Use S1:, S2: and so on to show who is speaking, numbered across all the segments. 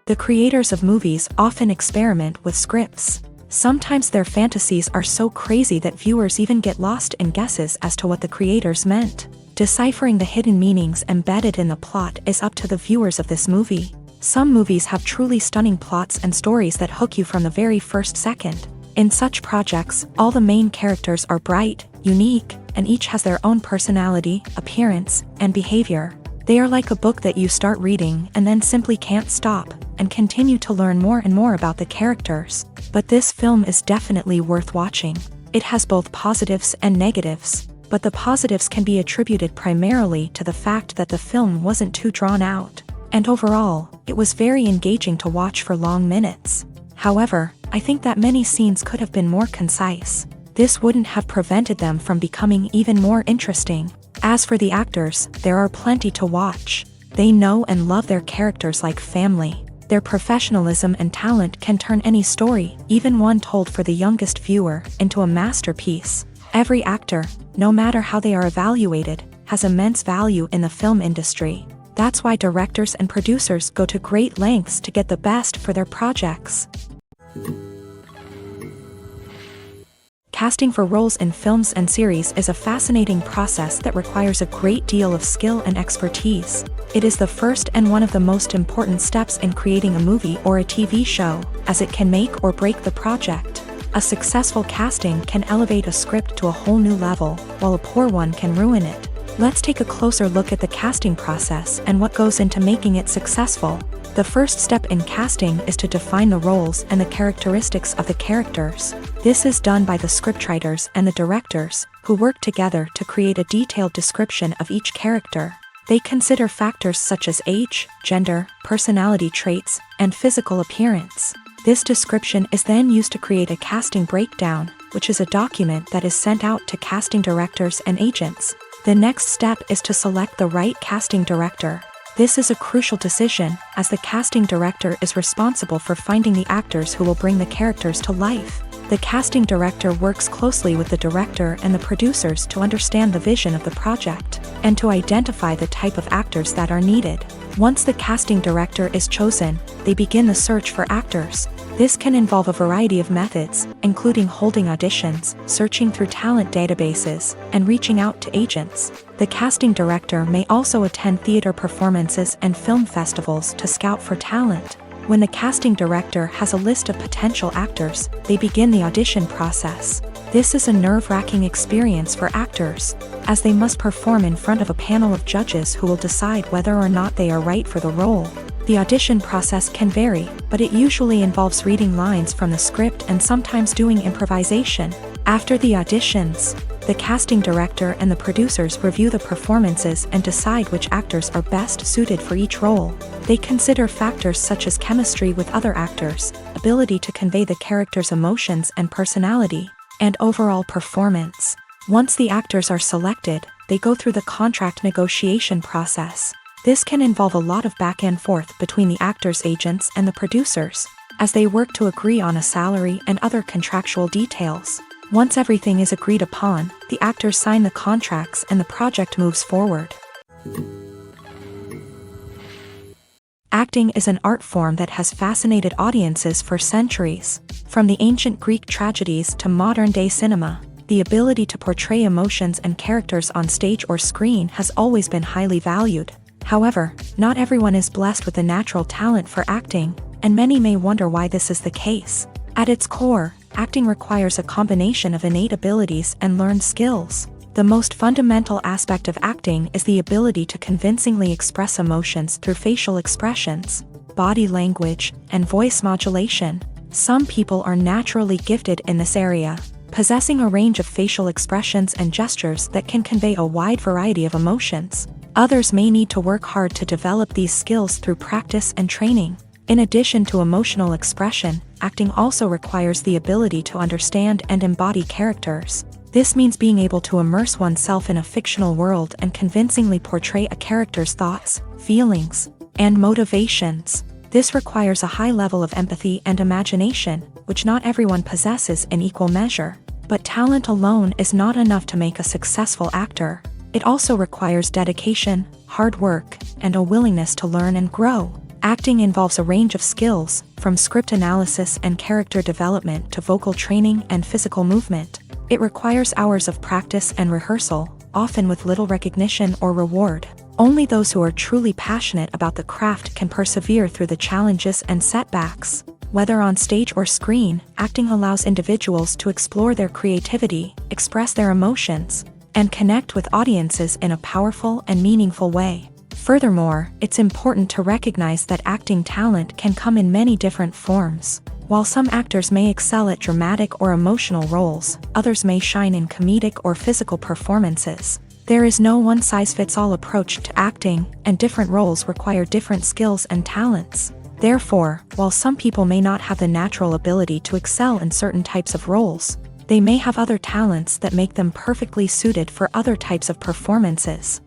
S1: The creators of movies often experiment with scripts. Sometimes their fantasies are so crazy that viewers even get lost in guesses as to what the creators meant. Deciphering the hidden meanings embedded in the plot is up to the viewers of this movie. Some movies have truly stunning plots and stories that hook you from the very first second. In such projects, all the main characters are bright, unique, and each has their own personality, appearance, and behavior. They are like a book that you start reading and then simply can't stop, and continue to learn more and more about the characters. But this film is definitely worth watching. It has both positives and negatives, but the positives can be attributed primarily to the fact that the film wasn't too drawn out, and overall, it was very engaging to watch for long minutes. However, I think that many scenes could have been more concise. This wouldn't have prevented them from becoming even more interesting. As for the actors, there are plenty to watch. They know and love their characters like family. Their professionalism and talent can turn any story, even one told for the youngest viewer, into a masterpiece. Every actor, no matter how they are evaluated, has immense value in the film industry. That's why directors and producers go to great lengths to get the best for their projects. Casting for roles in films and series is a fascinating process that requires a great deal of skill and expertise. It is the first and one of the most important steps in creating a movie or a TV show, as it can make or break the project. A successful casting can elevate a script to a whole new level, while a poor one can ruin it. Let's take a closer look at the casting process and what goes into making it successful. The first step in casting is to define the roles and the characteristics of the characters. This is done by the scriptwriters and the directors, who work together to create a detailed description of each character. They consider factors such as age, gender, personality traits, and physical appearance. This description is then used to create a casting breakdown, which is a document that is sent out to casting directors and agents. The next step is to select the right casting director. This is a crucial decision, as the casting director is responsible for finding the actors who will bring the characters to life. The casting director works closely with the director and the producers to understand the vision of the project, and to identify the type of actors that are needed. Once the casting director is chosen, they begin the search for actors. This can involve a variety of methods, including holding auditions, searching through talent databases, and reaching out to agents. The casting director may also attend theater performances and film festivals to scout for talent. When the casting director has a list of potential actors, they begin the audition process. This is a nerve-wracking experience for actors, as they must perform in front of a panel of judges who will decide whether or not they are right for the role. The audition process can vary, but it usually involves reading lines from the script and sometimes doing improvisation. After the auditions, the casting director and the producers review the performances and decide which actors are best suited for each role. They consider factors such as chemistry with other actors, ability to convey the character's emotions and personality, and overall performance. Once the actors are selected, they go through the contract negotiation process. This can involve a lot of back and forth between the actors' agents and the producers, as they work to agree on a salary and other contractual details. Once everything is agreed upon, the actors sign the contracts and the project moves forward. Acting is an art form that has fascinated audiences for centuries. From the ancient Greek tragedies to modern-day cinema, the ability to portray emotions and characters on stage or screen has always been highly valued. However, not everyone is blessed with the natural talent for acting, and many may wonder why this is the case. At its core, acting requires a combination of innate abilities and learned skills. The most fundamental aspect of acting is the ability to convincingly express emotions through facial expressions, body language, and voice modulation. Some people are naturally gifted in this area, possessing a range of facial expressions and gestures that can convey a wide variety of emotions. Others may need to work hard to develop these skills through practice and training. In addition to emotional expression, acting also requires the ability to understand and embody characters. This means being able to immerse oneself in a fictional world and convincingly portray a character's thoughts, feelings, and motivations. This requires a high level of empathy and imagination, which not everyone possesses in equal measure. But talent alone is not enough to make a successful actor. It also requires dedication, hard work, and a willingness to learn and grow. Acting involves a range of skills, from script analysis and character development to vocal training and physical movement. It requires hours of practice and rehearsal, often with little recognition or reward. Only those who are truly passionate about the craft can persevere through the challenges and setbacks. Whether on stage or screen, acting allows individuals to explore their creativity, express their emotions, and connect with audiences in a powerful and meaningful way. Furthermore, it's important to recognize that acting talent can come in many different forms. While some actors may excel at dramatic or emotional roles, others may shine in comedic or physical performances. There is no one-size-fits-all approach to acting, and different roles require different skills and talents. Therefore, while some people may not have the natural ability to excel in certain types of roles, they may have other talents that make them perfectly suited for other types of performances.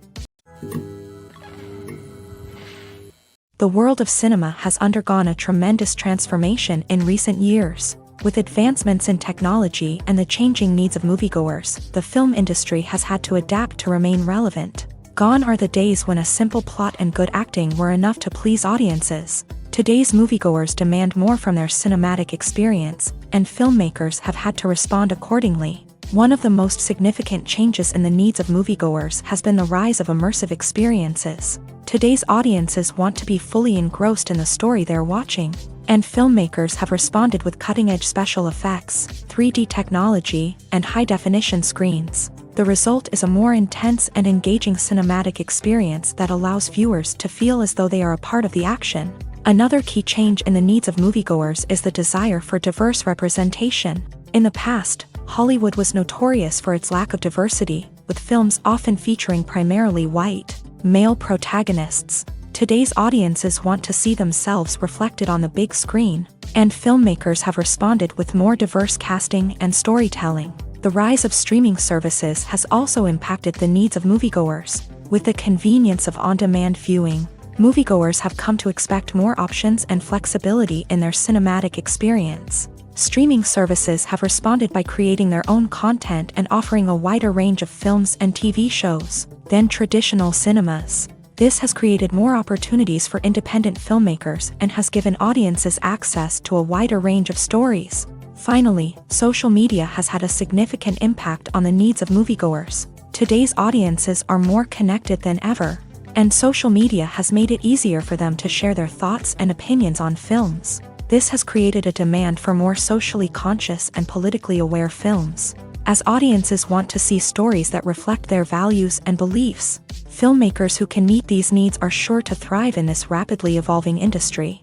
S1: The world of cinema has undergone a tremendous transformation in recent years. With advancements in technology and the changing needs of moviegoers, the film industry has had to adapt to remain relevant. Gone are the days when a simple plot and good acting were enough to please audiences. Today's moviegoers demand more from their cinematic experience, and filmmakers have had to respond accordingly. One of the most significant changes in the needs of moviegoers has been the rise of immersive experiences. Today's audiences want to be fully engrossed in the story they're watching, and filmmakers have responded with cutting-edge special effects, 3D technology, and high-definition screens. The result is a more intense and engaging cinematic experience that allows viewers to feel as though they are a part of the action. Another key change in the needs of moviegoers is the desire for diverse representation. In the past, Hollywood was notorious for its lack of diversity, with films often featuring primarily white, male protagonists. Today's audiences want to see themselves reflected on the big screen, and filmmakers have responded with more diverse casting and storytelling. The rise of streaming services has also impacted the needs of moviegoers. With the convenience of on-demand viewing, moviegoers have come to expect more options and flexibility in their cinematic experience. Streaming services have responded by creating their own content and offering a wider range of films and TV shows than traditional cinemas. This has created more opportunities for independent filmmakers and has given audiences access to a wider range of stories. Finally, social media has had a significant impact on the needs of moviegoers. Today's audiences are more connected than ever, and social media has made it easier for them to share their thoughts and opinions on films. This has created a demand for more socially conscious and politically aware films. As audiences want to see stories that reflect their values and beliefs, filmmakers who can meet these needs are sure to thrive in this rapidly evolving industry.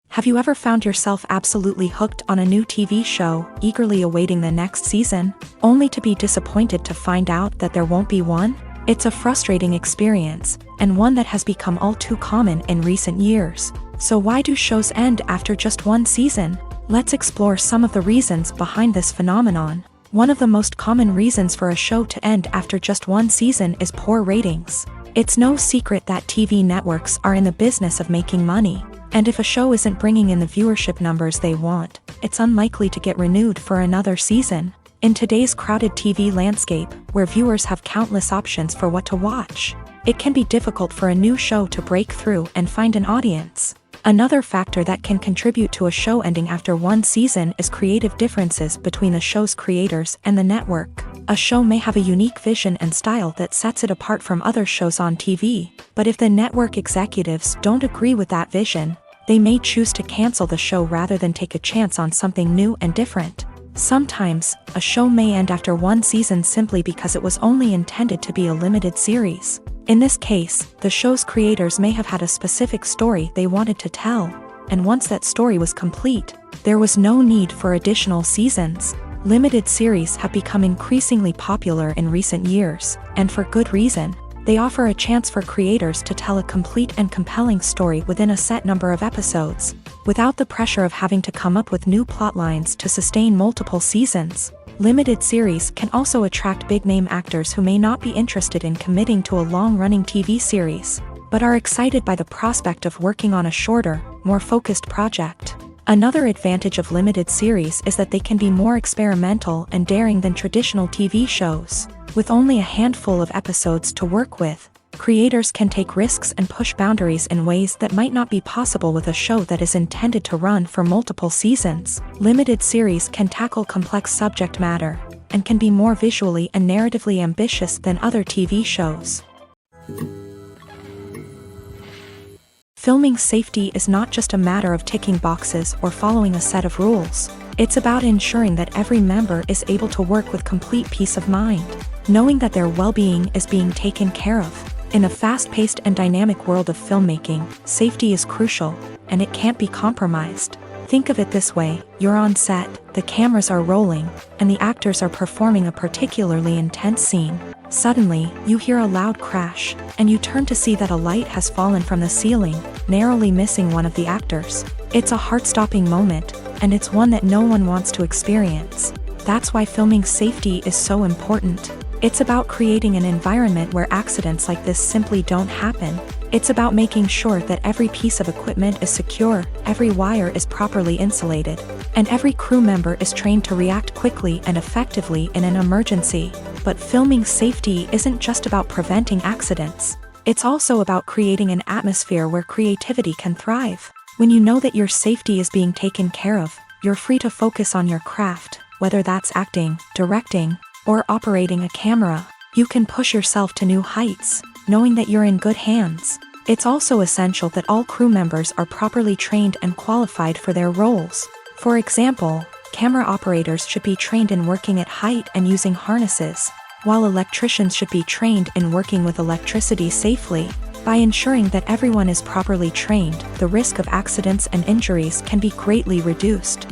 S1: Have you ever found yourself absolutely hooked on a new TV show, eagerly awaiting the next season, only to be disappointed to find out that there won't be one? It's a frustrating experience, and one that has become all too common in recent years. So why do shows end after just one season? Let's explore some of the reasons behind this phenomenon. One of the most common reasons for a show to end after just one season is poor ratings. It's no secret that TV networks are in the business of making money, and if a show isn't bringing in the viewership numbers they want, it's unlikely to get renewed for another season. In today's crowded TV landscape, where viewers have countless options for what to watch, it can be difficult for a new show to break through and find an audience. Another factor that can contribute to a show ending after one season is creative differences between the show's creators and the network. A show may have a unique vision and style that sets it apart from other shows on TV, but if the network executives don't agree with that vision, they may choose to cancel the show rather than take a chance on something new and different. Sometimes, a show may end after one season simply because it was only intended to be a limited series. In this case, the show's creators may have had a specific story they wanted to tell, and once that story was complete, there was no need for additional seasons. Limited series have become increasingly popular in recent years, and for good reason. They offer a chance for creators to tell a complete and compelling story within a set number of episodes, without the pressure of having to come up with new plotlines to sustain multiple seasons. Limited series can also attract big-name actors who may not be interested in committing to a long-running TV series, but are excited by the prospect of working on a shorter, more focused project. Another advantage of limited series is that they can be more experimental and daring than traditional TV shows. With only a handful of episodes to work with, Creators can take risks and push boundaries in ways that might not be possible with a show that is intended to run for multiple seasons. Limited series can tackle complex subject matter and can be more visually and narratively ambitious than other TV shows. Filming safety is not just a matter of ticking boxes or following a set of rules. It's about ensuring that every member is able to work with complete peace of mind, knowing that their well-being is being taken care of. In a fast-paced and dynamic world of filmmaking, safety is crucial, and it can't be compromised. Think of it this way: you're on set, the cameras are rolling, and the actors are performing a particularly intense scene. Suddenly, you hear a loud crash, and you turn to see that a light has fallen from the ceiling, narrowly missing one of the actors. It's a heart-stopping moment, and it's one that no one wants to experience. That's why filming safety is so important. It's about creating an environment where accidents like this simply don't happen. It's about making sure that every piece of equipment is secure, every wire is properly insulated, and every crew member is trained to react quickly and effectively in an emergency. But filming safety isn't just about preventing accidents. It's also about creating an atmosphere where creativity can thrive. When you know that your safety is being taken care of, you're free to focus on your craft, whether that's acting, directing, or operating a camera. You can push yourself to new heights, knowing that you're in good hands. It's also essential that all crew members are properly trained and qualified for their roles. For example, camera operators should be trained in working at height and using harnesses, while electricians should be trained in working with electricity safely. By ensuring that everyone is properly trained, the risk of accidents and injuries can be greatly reduced.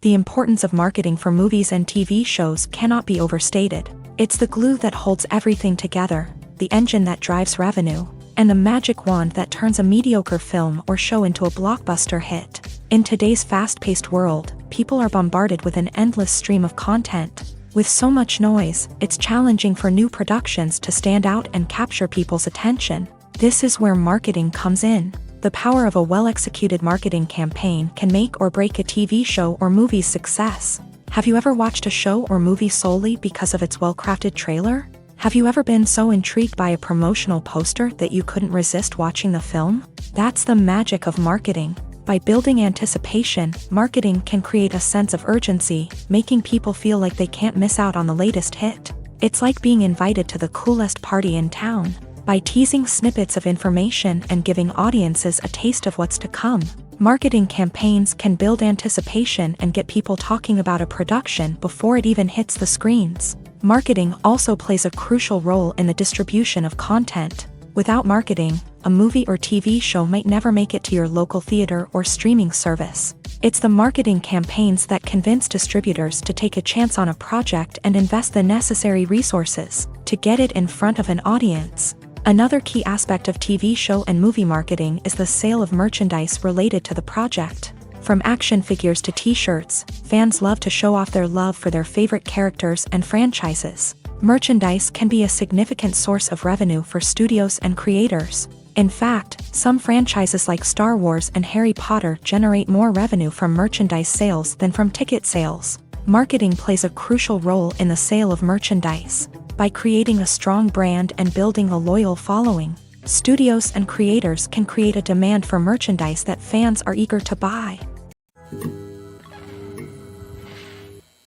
S1: The importance of marketing for movies and TV shows cannot be overstated. It's the glue that holds everything together, the engine that drives revenue, and the magic wand that turns a mediocre film or show into a blockbuster hit. In today's fast-paced world, people are bombarded with an endless stream of content. With so much noise, it's challenging for new productions to stand out and capture people's attention. This is where marketing comes in. The power of a well-executed marketing campaign can make or break a TV show or movie's success. Have you ever watched a show or movie solely because of its well-crafted trailer? Have you ever been so intrigued by a promotional poster that you couldn't resist watching the film? That's the magic of marketing. By building anticipation, marketing can create a sense of urgency, making people feel like they can't miss out on the latest hit. It's like being invited to the coolest party in town. By teasing snippets of information and giving audiences a taste of what's to come, marketing campaigns can build anticipation and get people talking about a production before it even hits the screens. Marketing also plays a crucial role in the distribution of content. Without marketing, a movie or TV show might never make it to your local theater or streaming service. It's the marketing campaigns that convince distributors to take a chance on a project and invest the necessary resources to get it in front of an audience. Another key aspect of TV show and movie marketing is the sale of merchandise related to the project. From action figures to t-shirts, fans love to show off their love for their favorite characters and franchises. Merchandise can be a significant source of revenue for studios and creators. In fact, some franchises like Star Wars and Harry Potter generate more revenue from merchandise sales than from ticket sales. Marketing plays a crucial role in the sale of merchandise. By creating a strong brand and building a loyal following, studios and creators can create a demand for merchandise that fans are eager to buy.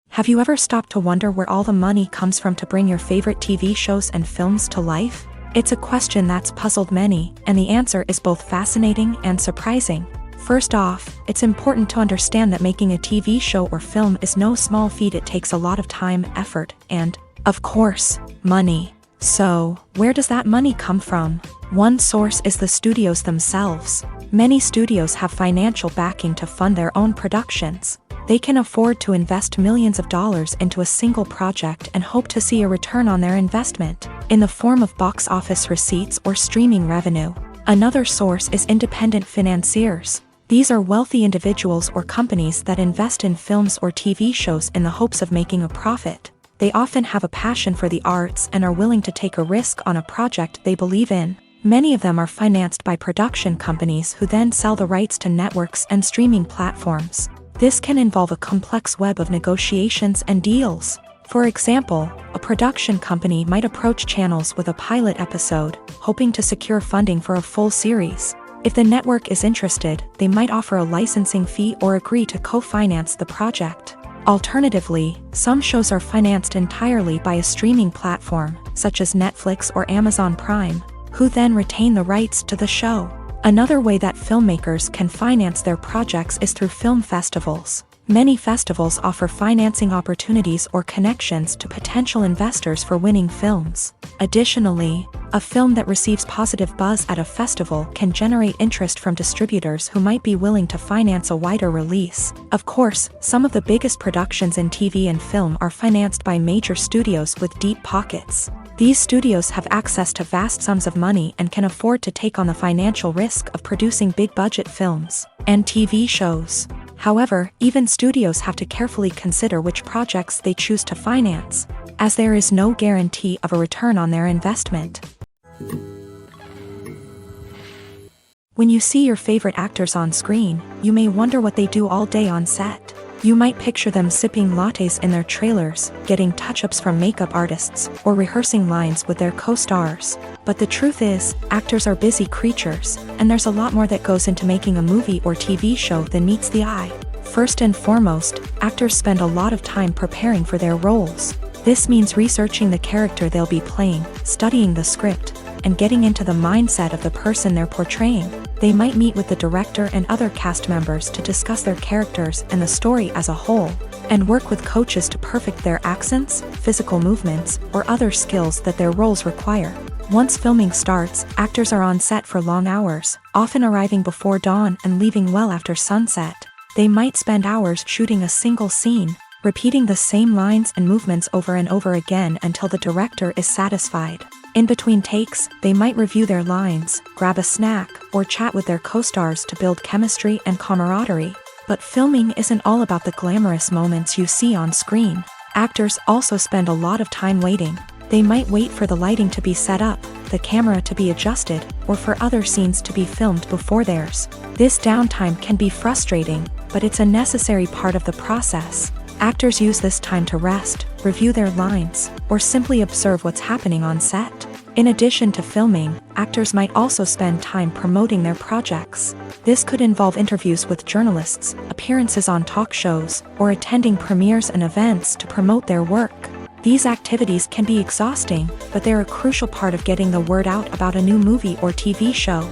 S1: Have you ever stopped to wonder where all the money comes from to bring your favorite TV shows and films to life? It's a question that's puzzled many, and the answer is both fascinating and surprising. First off, it's important to understand that making a TV show or film is no small feat. It takes a lot of time, effort, and, of course, money. So, where does that money come from? One source is the studios themselves. Many studios have financial backing to fund their own productions. They can afford to invest millions of dollars into a single project and hope to see a return on their investment, in the form of box office receipts or streaming revenue. Another source is independent financiers. These are wealthy individuals or companies that invest in films or TV shows in the hopes of making a profit. They often have a passion for the arts and are willing to take a risk on a project they believe in. Many of them are financed by production companies who then sell the rights to networks and streaming platforms. This can involve a complex web of negotiations and deals. For example, a production company might approach channels with a pilot episode, hoping to secure funding for a full series. If the network is interested, they might offer a licensing fee or agree to co-finance the project. Alternatively, some shows are financed entirely by a streaming platform, such as Netflix or Amazon Prime, who then retain the rights to the show. Another way that filmmakers can finance their projects is through film festivals. Many festivals offer financing opportunities or connections to potential investors for winning films. Additionally, a film that receives positive buzz at a festival can generate interest from distributors who might be willing to finance a wider release. Of course, some of the biggest productions in TV and film are financed by major studios with deep pockets. These studios have access to vast sums of money and can afford to take on the financial risk of producing big-budget films and TV shows. However, even studios have to carefully consider which projects they choose to finance, as there is no guarantee of a return on their investment. When you see your favorite actors on screen, you may wonder what they do all day on set. You might picture them sipping lattes in their trailers, getting touch-ups from makeup artists, or rehearsing lines with their co-stars. But the truth is, actors are busy creatures, and there's a lot more that goes into making a movie or TV show than meets the eye. First and foremost, actors spend a lot of time preparing for their roles. This means researching the character they'll be playing, studying the script, and getting into the mindset of the person they're portraying. They might meet with the director and other cast members to discuss their characters and the story as a whole, and work with coaches to perfect their accents, physical movements, or other skills that their roles require. Once filming starts, actors are on set for long hours, often arriving before dawn and leaving well after sunset. They might spend hours shooting a single scene, repeating the same lines and movements over and over again until the director is satisfied. In between takes, they might review their lines, grab a snack, or chat with their co-stars to build chemistry and camaraderie. But filming isn't all about the glamorous moments you see on screen. Actors also spend a lot of time waiting. They might wait for the lighting to be set up, the camera to be adjusted, or for other scenes to be filmed before theirs. This downtime can be frustrating, but it's a necessary part of the process. Actors use this time to rest, review their lines, or simply observe what's happening on set. In addition to filming, actors might also spend time promoting their projects. This could involve interviews with journalists, appearances on talk shows, or attending premieres and events to promote their work. These activities can be exhausting, but they're a crucial part of getting the word out about a new movie or TV show.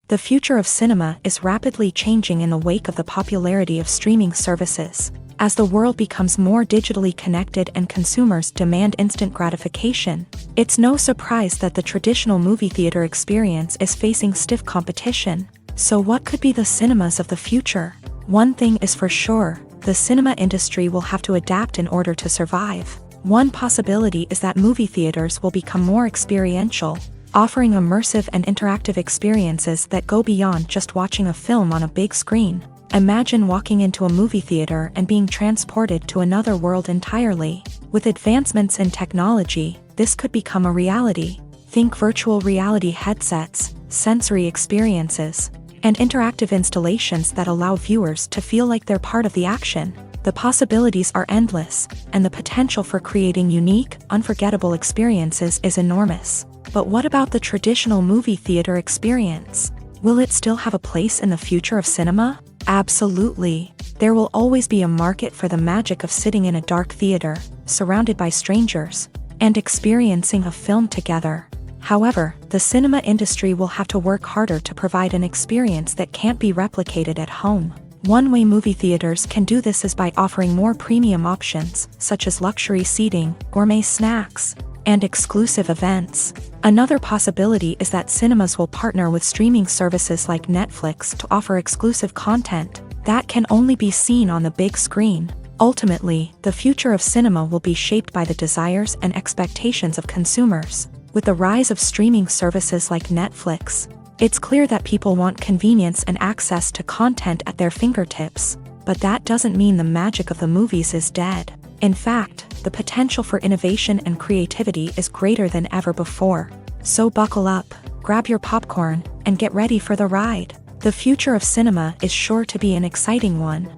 S1: The future of cinema is rapidly changing in the wake of the popularity of streaming services. As the world becomes more digitally connected and consumers demand instant gratification, it's no surprise that the traditional movie theater experience is facing stiff competition. So what could be the cinemas of the future? One thing is for sure, the cinema industry will have to adapt in order to survive. One possibility is that movie theaters will become more experiential, offering immersive and interactive experiences that go beyond just watching a film on a big screen. Imagine walking into a movie theater and being transported to another world entirely. With advancements in technology, this could become a reality. Think virtual reality headsets, sensory experiences, and interactive installations that allow viewers to feel like they're part of the action. The possibilities are endless, and the potential for creating unique, unforgettable experiences is enormous. But what about the traditional movie theater experience? Will it still have a place in the future of cinema? Absolutely. There will always be a market for the magic of sitting in a dark theater, surrounded by strangers, and experiencing a film together. However, the cinema industry will have to work harder to provide an experience that can't be replicated at home. One way movie theaters can do this is by offering more premium options, such as luxury seating, gourmet snacks, and exclusive events. Another possibility is that cinemas will partner with streaming services like Netflix to offer exclusive content that can only be seen on the big screen. Ultimately, the future of cinema will be shaped by the desires and expectations of consumers. With the rise of streaming services like Netflix, it's clear that people want convenience and access to content at their fingertips. But that doesn't mean the magic of the movies is dead. In fact, the potential for innovation and creativity is greater than ever before. So buckle up, grab your popcorn, and get ready for the ride. The future of cinema is sure to be an exciting one.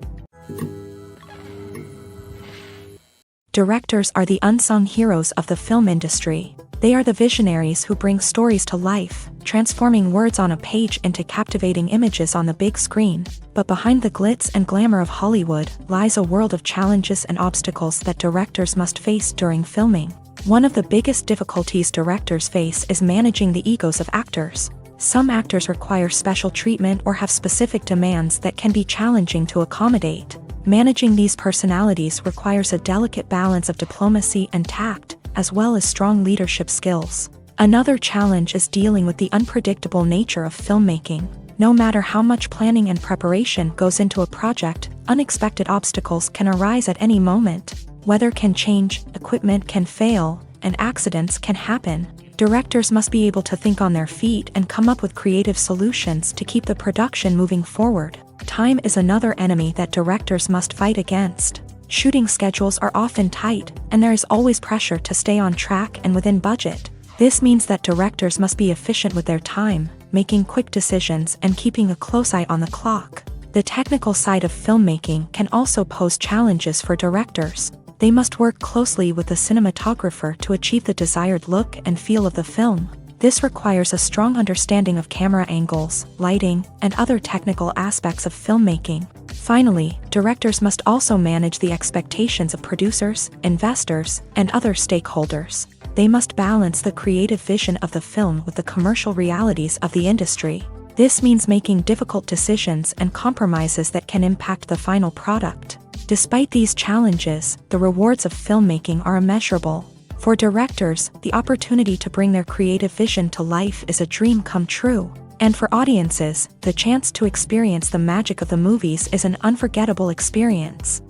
S1: Directors are the unsung heroes of the film industry. They are the visionaries who bring stories to life, transforming words on a page into captivating images on the big screen. But behind the glitz and glamour of Hollywood lies a world of challenges and obstacles that directors must face during filming. One of the biggest difficulties directors face is managing the egos of actors. Some actors require special treatment or have specific demands that can be challenging to accommodate. Managing these personalities requires a delicate balance of diplomacy and tact, as well as strong leadership skills. Another challenge is dealing with the unpredictable nature of filmmaking. No matter how much planning and preparation goes into a project, unexpected obstacles can arise at any moment. Weather can change, equipment can fail, and accidents can happen. Directors must be able to think on their feet and come up with creative solutions to keep the production moving forward. Time is another enemy that directors must fight against. Shooting schedules are often tight, and there is always pressure to stay on track and within budget. This means that directors must be efficient with their time, making quick decisions and keeping a close eye on the clock. The technical side of filmmaking can also pose challenges for directors. They must work closely with the cinematographer to achieve the desired look and feel of the film. This requires a strong understanding of camera angles, lighting, and other technical aspects of filmmaking. Finally, directors must also manage the expectations of producers, investors, and other stakeholders. They must balance the creative vision of the film with the commercial realities of the industry. This means making difficult decisions and compromises that can impact the final product. Despite these challenges, the rewards of filmmaking are immeasurable. For directors, the opportunity to bring their creative vision to life is a dream come true. And for audiences, the chance to experience the magic of the movies is an unforgettable experience.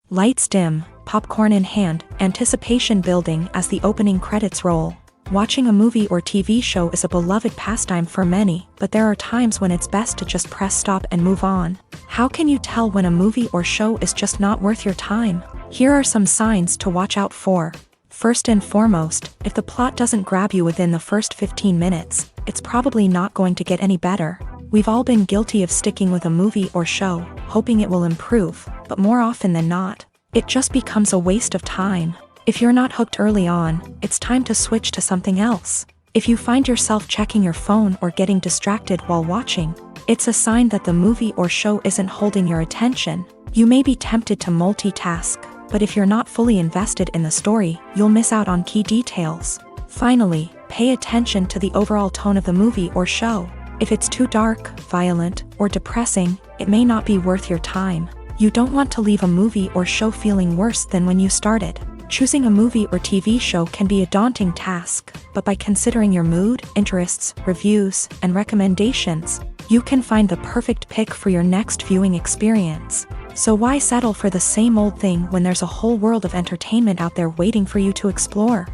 S1: Lights dim, popcorn in hand, anticipation building as the opening credits roll. Watching a movie or TV show is a beloved pastime for many, but there are times when it's best to just press stop and move on. How can you tell when a movie or show is just not worth your time? Here are some signs to watch out for. First and foremost, if the plot doesn't grab you within the first 15 minutes, it's probably not going to get any better. We've all been guilty of sticking with a movie or show, hoping it will improve, but more often than not, it just becomes a waste of time. If you're not hooked early on, it's time to switch to something else. If you find yourself checking your phone or getting distracted while watching, it's a sign that the movie or show isn't holding your attention. You may be tempted to multitask, but if you're not fully invested in the story, you'll miss out on key details. Finally, pay attention to the overall tone of the movie or show. If it's too dark, violent, or depressing, it may not be worth your time. You don't want to leave a movie or show feeling worse than when you started. Choosing a movie or TV show can be a daunting task, but by considering your mood, interests, reviews, and recommendations, you can find the perfect pick for your next viewing experience. So why settle for the same old thing when there's a whole world of entertainment out there waiting for you to explore?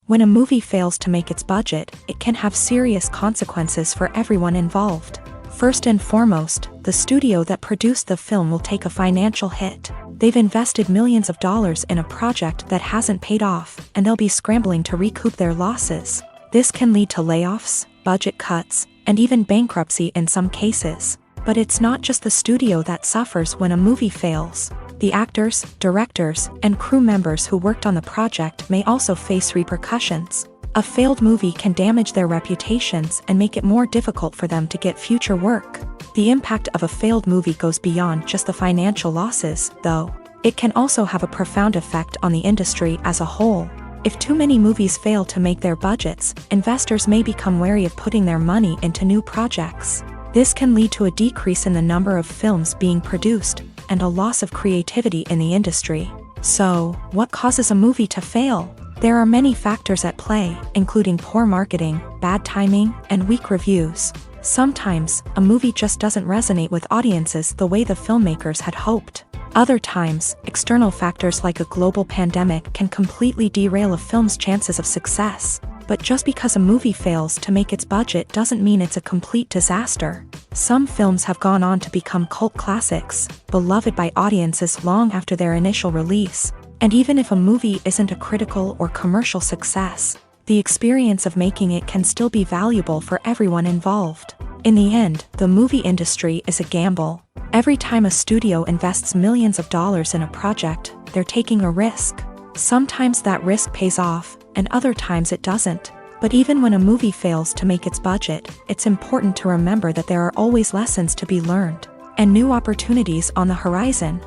S1: When a movie fails to make its budget, it can have serious consequences for everyone involved. First and foremost, the studio that produced the film will take a financial hit. They've invested millions of dollars in a project that hasn't paid off, and they'll be scrambling to recoup their losses. This can lead to layoffs, budget cuts, and even bankruptcy in some cases. But it's not just the studio that suffers when a movie fails. The actors, directors, and crew members who worked on the project may also face repercussions. A failed movie can damage their reputations and make it more difficult for them to get future work. The impact of a failed movie goes beyond just the financial losses, though. It can also have a profound effect on the industry as a whole. If too many movies fail to make their budgets, investors may become wary of putting their money into new projects. This can lead to a decrease in the number of films being produced, and a loss of creativity in the industry. So, what causes a movie to fail? There are many factors at play, including poor marketing, bad timing, and weak reviews. Sometimes, a movie just doesn't resonate with audiences the way the filmmakers had hoped. Other times, external factors like a global pandemic can completely derail a film's chances of success. But just because a movie fails to make its budget doesn't mean it's a complete disaster. Some films have gone on to become cult classics, beloved by audiences long after their initial release. And even if a movie isn't a critical or commercial success, the experience of making it can still be valuable for everyone involved. In the end, the movie industry is a gamble. Every time a studio invests millions of dollars in a project, they're taking a risk. Sometimes that risk pays off, and other times it doesn't. But even when a movie fails to make its budget, it's important to remember that there are always lessons to be learned, and new opportunities on the horizon.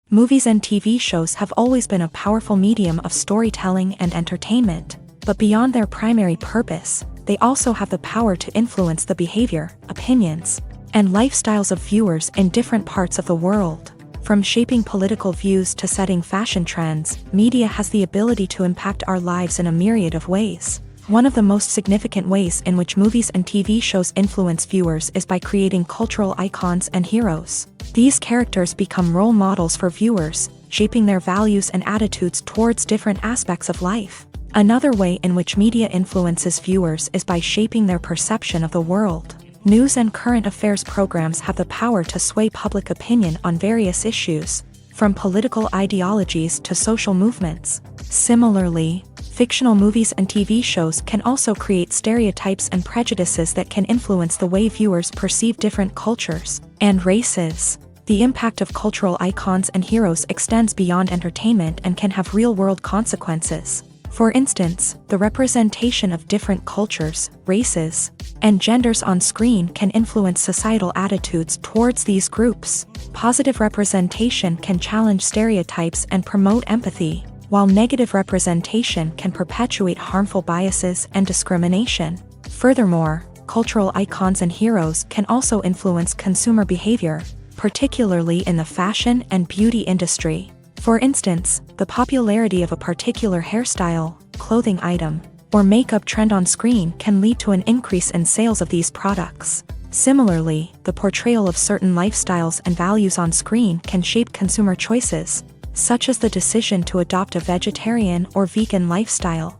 S1: Movies and TV shows have always been a powerful medium of storytelling and entertainment, but beyond their primary purpose, they also have the power to influence the behavior, opinions, and lifestyles of viewers in different parts of the world. From shaping political views to setting fashion trends, media has the ability to impact our lives in a myriad of ways. One of the most significant ways in which movies and TV shows influence viewers is by creating cultural icons and heroes. These characters become role models for viewers, shaping their values and attitudes towards different aspects of life. Another way in which media influences viewers is by shaping their perception of the world. News and current affairs programs have the power to sway public opinion on various issues, from political ideologies to social movements. Similarly, fictional movies and TV shows can also create stereotypes and prejudices that can influence the way viewers perceive different cultures and races. The impact of cultural icons and heroes extends beyond entertainment and can have real-world consequences. For instance, the representation of different cultures, races, and genders on screen can influence societal attitudes towards these groups. Positive representation can challenge stereotypes and promote empathy, while negative representation can perpetuate harmful biases and discrimination. Furthermore, cultural icons and heroes can also influence consumer behavior, particularly in the fashion and beauty industry. For instance, the popularity of a particular hairstyle, clothing item, or makeup trend on screen can lead to an increase in sales of these products. Similarly, the portrayal of certain lifestyles and values on screen can shape consumer choices, such as the decision to adopt a vegetarian or vegan lifestyle.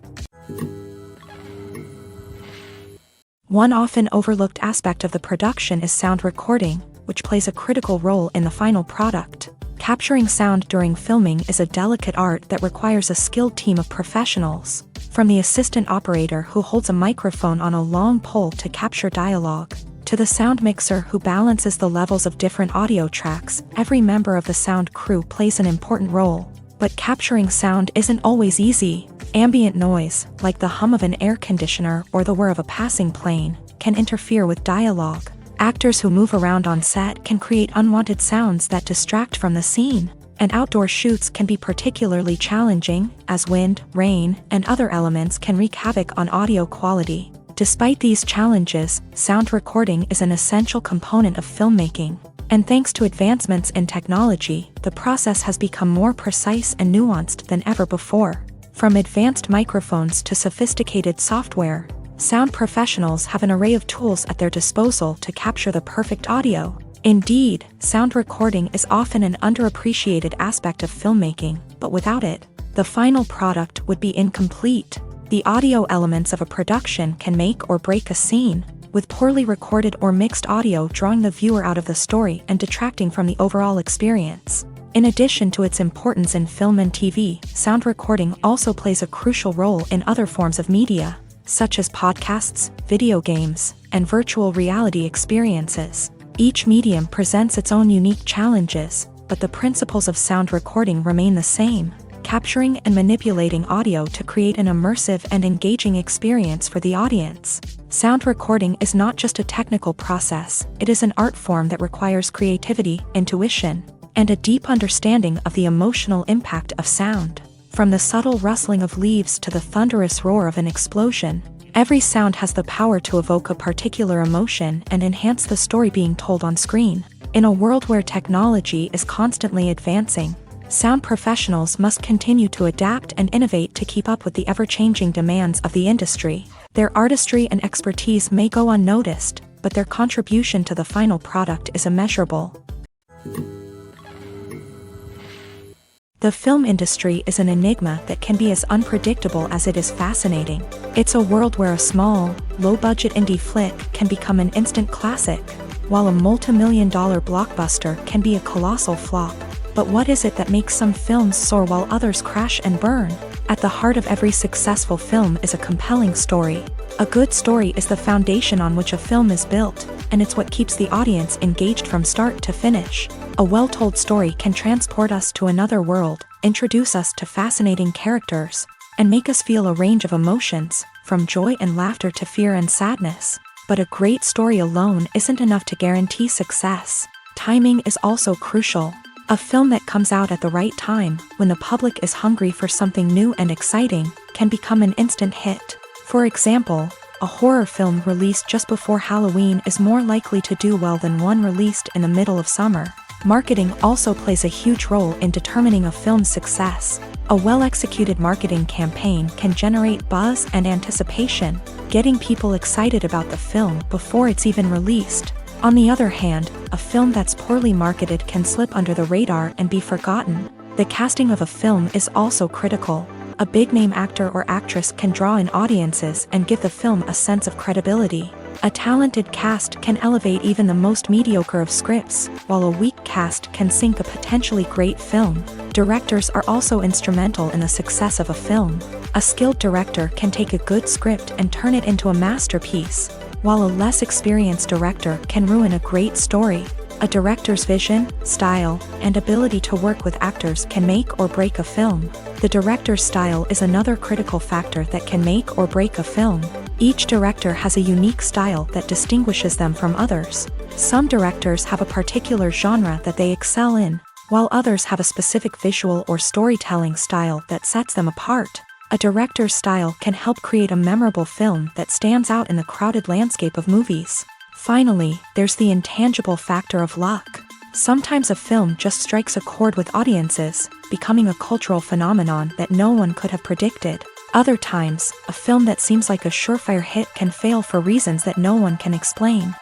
S1: One often overlooked aspect of the production is sound recording, which plays a critical role in the final product. Capturing sound during filming is a delicate art that requires a skilled team of professionals. From the assistant operator who holds a microphone on a long pole to capture dialogue, to the sound mixer who balances the levels of different audio tracks, every member of the sound crew plays an important role. But capturing sound isn't always easy. Ambient noise, like the hum of an air conditioner or the whir of a passing plane, can interfere with dialogue. Actors who move around on set can create unwanted sounds that distract from the scene, and outdoor shoots can be particularly challenging, as wind, rain, and other elements can wreak havoc on audio quality. Despite these challenges, sound recording is an essential component of filmmaking, and thanks to advancements in technology, the process has become more precise and nuanced than ever before. From advanced microphones to sophisticated software, sound professionals have an array of tools at their disposal to capture the perfect audio. Indeed, sound recording is often an underappreciated aspect of filmmaking, but without it, the final product would be incomplete. The audio elements of a production can make or break a scene, with poorly recorded or mixed audio drawing the viewer out of the story and detracting from the overall experience. In addition to its importance in film and TV, sound recording also plays a crucial role in other forms of media, such as podcasts, video games, and virtual reality experiences. Each medium presents its own unique challenges, but the principles of sound recording remain the same, capturing and manipulating audio to create an immersive and engaging experience for the audience. Sound recording is not just a technical process, it is an art form that requires creativity, intuition, and a deep understanding of the emotional impact of sound. From the subtle rustling of leaves to the thunderous roar of an explosion, every sound has the power to evoke a particular emotion and enhance the story being told on screen. In a world where technology is constantly advancing, sound professionals must continue to adapt and innovate to keep up with the ever-changing demands of the industry. Their artistry and expertise may go unnoticed, but their contribution to the final product is immeasurable. The film industry is an enigma that can be as unpredictable as it is fascinating. It's a world where a small, low-budget indie flick can become an instant classic, while a multi-million-dollar blockbuster can be a colossal flop. But what is it that makes some films soar while others crash and burn? At the heart of every successful film is a compelling story. A good story is the foundation on which a film is built, and it's what keeps the audience engaged from start to finish. A well-told story can transport us to another world, introduce us to fascinating characters, and make us feel a range of emotions, from joy and laughter to fear and sadness. But a great story alone isn't enough to guarantee success. Timing is also crucial. A film that comes out at the right time, when the public is hungry for something new and exciting, can become an instant hit. For example, a horror film released just before Halloween is more likely to do well than one released in the middle of summer. Marketing also plays a huge role in determining a film's success. A well-executed marketing campaign can generate buzz and anticipation, getting people excited about the film before it's even released. On the other hand, a film that's poorly marketed can slip under the radar and be forgotten. The casting of a film is also critical. A big-name actor or actress can draw in audiences and give the film a sense of credibility. A talented cast can elevate even the most mediocre of scripts, while a weak cast can sink a potentially great film. Directors are also instrumental in the success of a film. A skilled director can take a good script and turn it into a masterpiece, while a less experienced director can ruin a great story. A director's vision, style, and ability to work with actors can make or break a film. The director's style is another critical factor that can make or break a film. Each director has a unique style that distinguishes them from others. Some directors have a particular genre that they excel in, while others have a specific visual or storytelling style that sets them apart. A director's style can help create a memorable film that stands out in the crowded landscape of movies. Finally, there's the intangible factor of luck. Sometimes a film just strikes a chord with audiences, becoming a cultural phenomenon that no one could have predicted. Other times, a film that seems like a surefire hit can fail for reasons that no one can explain.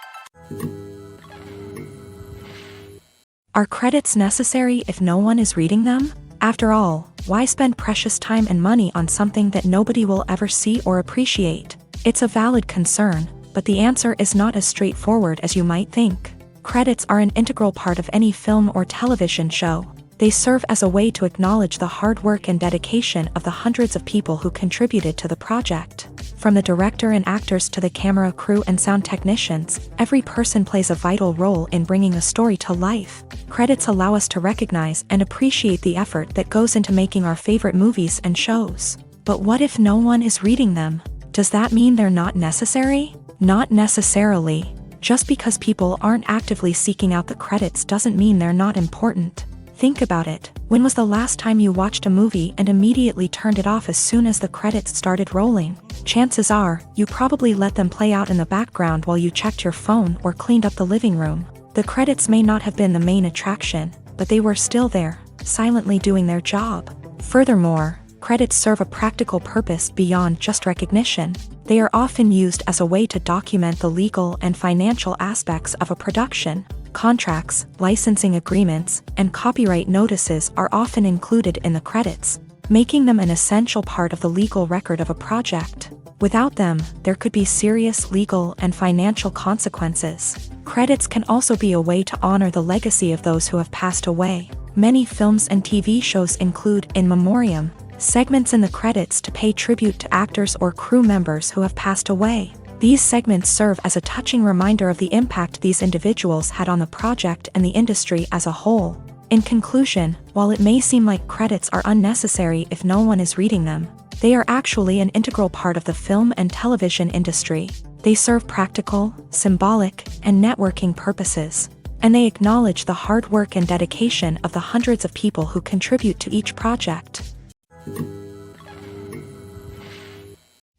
S1: Are credits necessary if no one is reading them? After all, why spend precious time and money on something that nobody will ever see or appreciate? It's a valid concern, but the answer is not as straightforward as you might think. Credits are an integral part of any film or television show. They serve as a way to acknowledge the hard work and dedication of the hundreds of people who contributed to the project. From the director and actors to the camera crew and sound technicians, every person plays a vital role in bringing a story to life. Credits allow us to recognize and appreciate the effort that goes into making our favorite movies and shows. But what if no one is reading them? Does that mean they're not necessary? Not necessarily. Just because people aren't actively seeking out the credits doesn't mean they're not important. Think about it. When was the last time you watched a movie and immediately turned it off as soon as the credits started rolling? Chances are, you probably let them play out in the background while you checked your phone or cleaned up the living room. The credits may not have been the main attraction, but they were still there, silently doing their job. Furthermore, credits serve a practical purpose beyond just recognition. They are often used as a way to document the legal and financial aspects of a production. Contracts, licensing agreements, and copyright notices are often included in the credits, making them an essential part of the legal record of a project. Without them, there could be serious legal and financial consequences. Credits can also be a way to honor the legacy of those who have passed away. Many films and TV shows include in memoriam segments in the credits to pay tribute to actors or crew members who have passed away. These segments serve as a touching reminder of the impact these individuals had on the project and the industry as a whole. In conclusion, while it may seem like credits are unnecessary if no one is reading them, they are actually an integral part of the film and television industry. They serve practical, symbolic, and networking purposes, and they acknowledge the hard work and dedication of the hundreds of people who contribute to each project.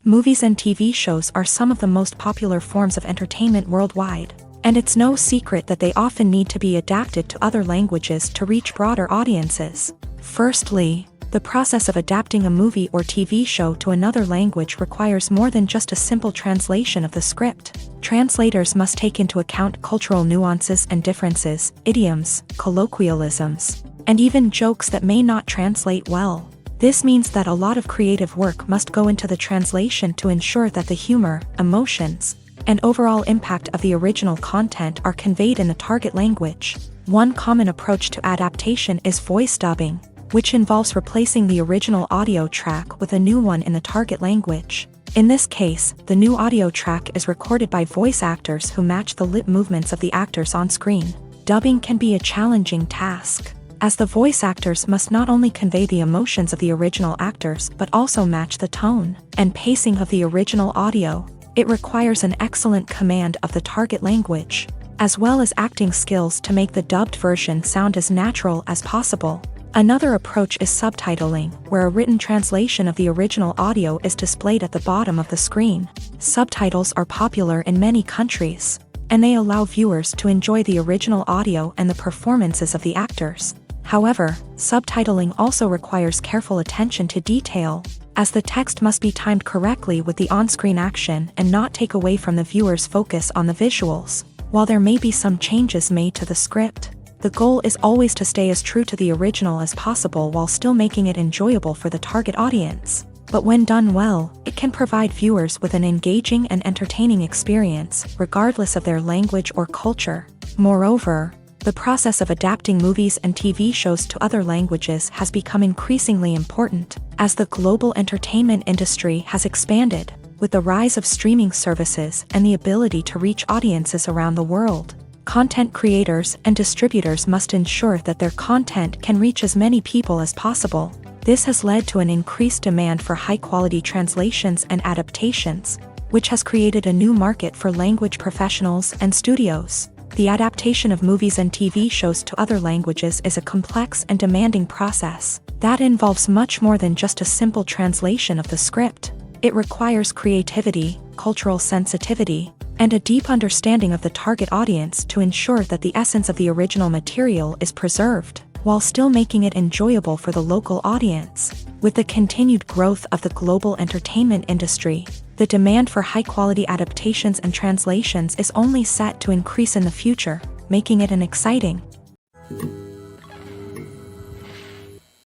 S1: Movies and TV shows are some of the most popular forms of entertainment worldwide, and it's no secret that they often need to be adapted to other languages to reach broader audiences. Firstly, the process of adapting a movie or TV show to another language requires more than just a simple translation of the script. Translators must take into account cultural nuances and differences, idioms, colloquialisms, and even jokes that may not translate well. This means that a lot of creative work must go into the translation to ensure that the humor, emotions, and overall impact of the original content are conveyed in the target language. One common approach to adaptation is voice dubbing. which involves replacing the original audio track with a new one in the target language. In this case, the new audio track is recorded by voice actors who match the lip movements of the actors on screen. Dubbing can be a challenging task, as the voice actors must not only convey the emotions of the original actors but also match the tone and pacing of the original audio. It requires an excellent command of the target language, as well as acting skills to make the dubbed version sound as natural as possible. Another approach is subtitling, where a written translation of the original audio is displayed at the bottom of the screen. Subtitles are popular in many countries, and they allow viewers to enjoy the original audio and the performances of the actors. However, subtitling also requires careful attention to detail, as the text must be timed correctly with the on-screen action and not take away from the viewer's focus on the visuals. While there may be some changes made to the script, the goal is always to stay as true to the original as possible while still making it enjoyable for the target audience. But when done well, it can provide viewers with an engaging and entertaining experience, regardless of their language or culture. Moreover, the process of adapting movies and TV shows to other languages has become increasingly important, as the global entertainment industry has expanded, with the rise of streaming services and the ability to reach audiences around the world. Content creators and distributors must ensure that their content can reach as many people as possible. This has led to an increased demand for high-quality translations and adaptations, which has created a new market for language professionals and studios. The adaptation of movies and TV shows to other languages is a complex and demanding process that involves much more than just a simple translation of the script. It requires creativity, cultural sensitivity, and a deep understanding of the target audience to ensure that the essence of the original material is preserved, while still making it enjoyable for the local audience. With the continued growth of the global entertainment industry, the demand for high-quality adaptations and translations is only set to increase in the future, making it an exciting.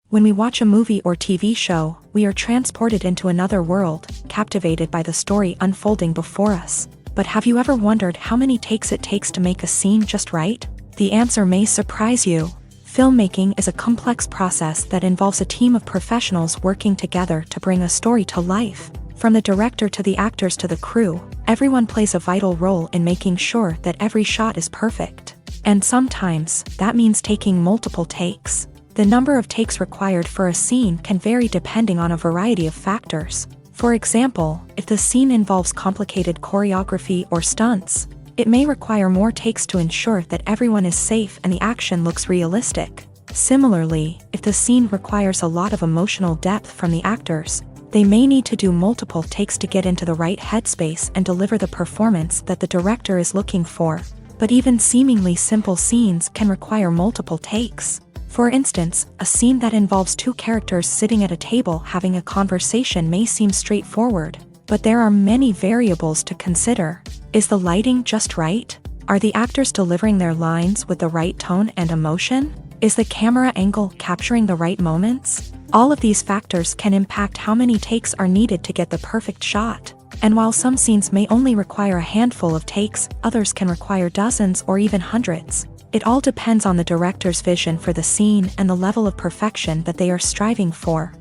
S1: When we watch a movie or TV show, we are transported into another world, captivated by the story unfolding before us. But have you ever wondered how many takes it takes to make a scene just right? The answer may surprise you. Filmmaking is a complex process that involves a team of professionals working together to bring a story to life. From the director to the actors to the crew, everyone plays a vital role in making sure that every shot is perfect. And sometimes, that means taking multiple takes. The number of takes required for a scene can vary depending on a variety of factors. For example, if the scene involves complicated choreography or stunts, it may require more takes to ensure that everyone is safe and the action looks realistic. Similarly, if the scene requires a lot of emotional depth from the actors, they may need to do multiple takes to get into the right headspace and deliver the performance that the director is looking for. But even seemingly simple scenes can require multiple takes. For instance, a scene that involves two characters sitting at a table having a conversation may seem straightforward, but there are many variables to consider. Is the lighting just right? Are the actors delivering their lines with the right tone and emotion? Is the camera angle capturing the right moments? All of these factors can impact how many takes are needed to get the perfect shot. And while some scenes may only require a handful of takes, others can require dozens or even hundreds. It all depends on the director's vision for the scene and the level of perfection that they are striving for.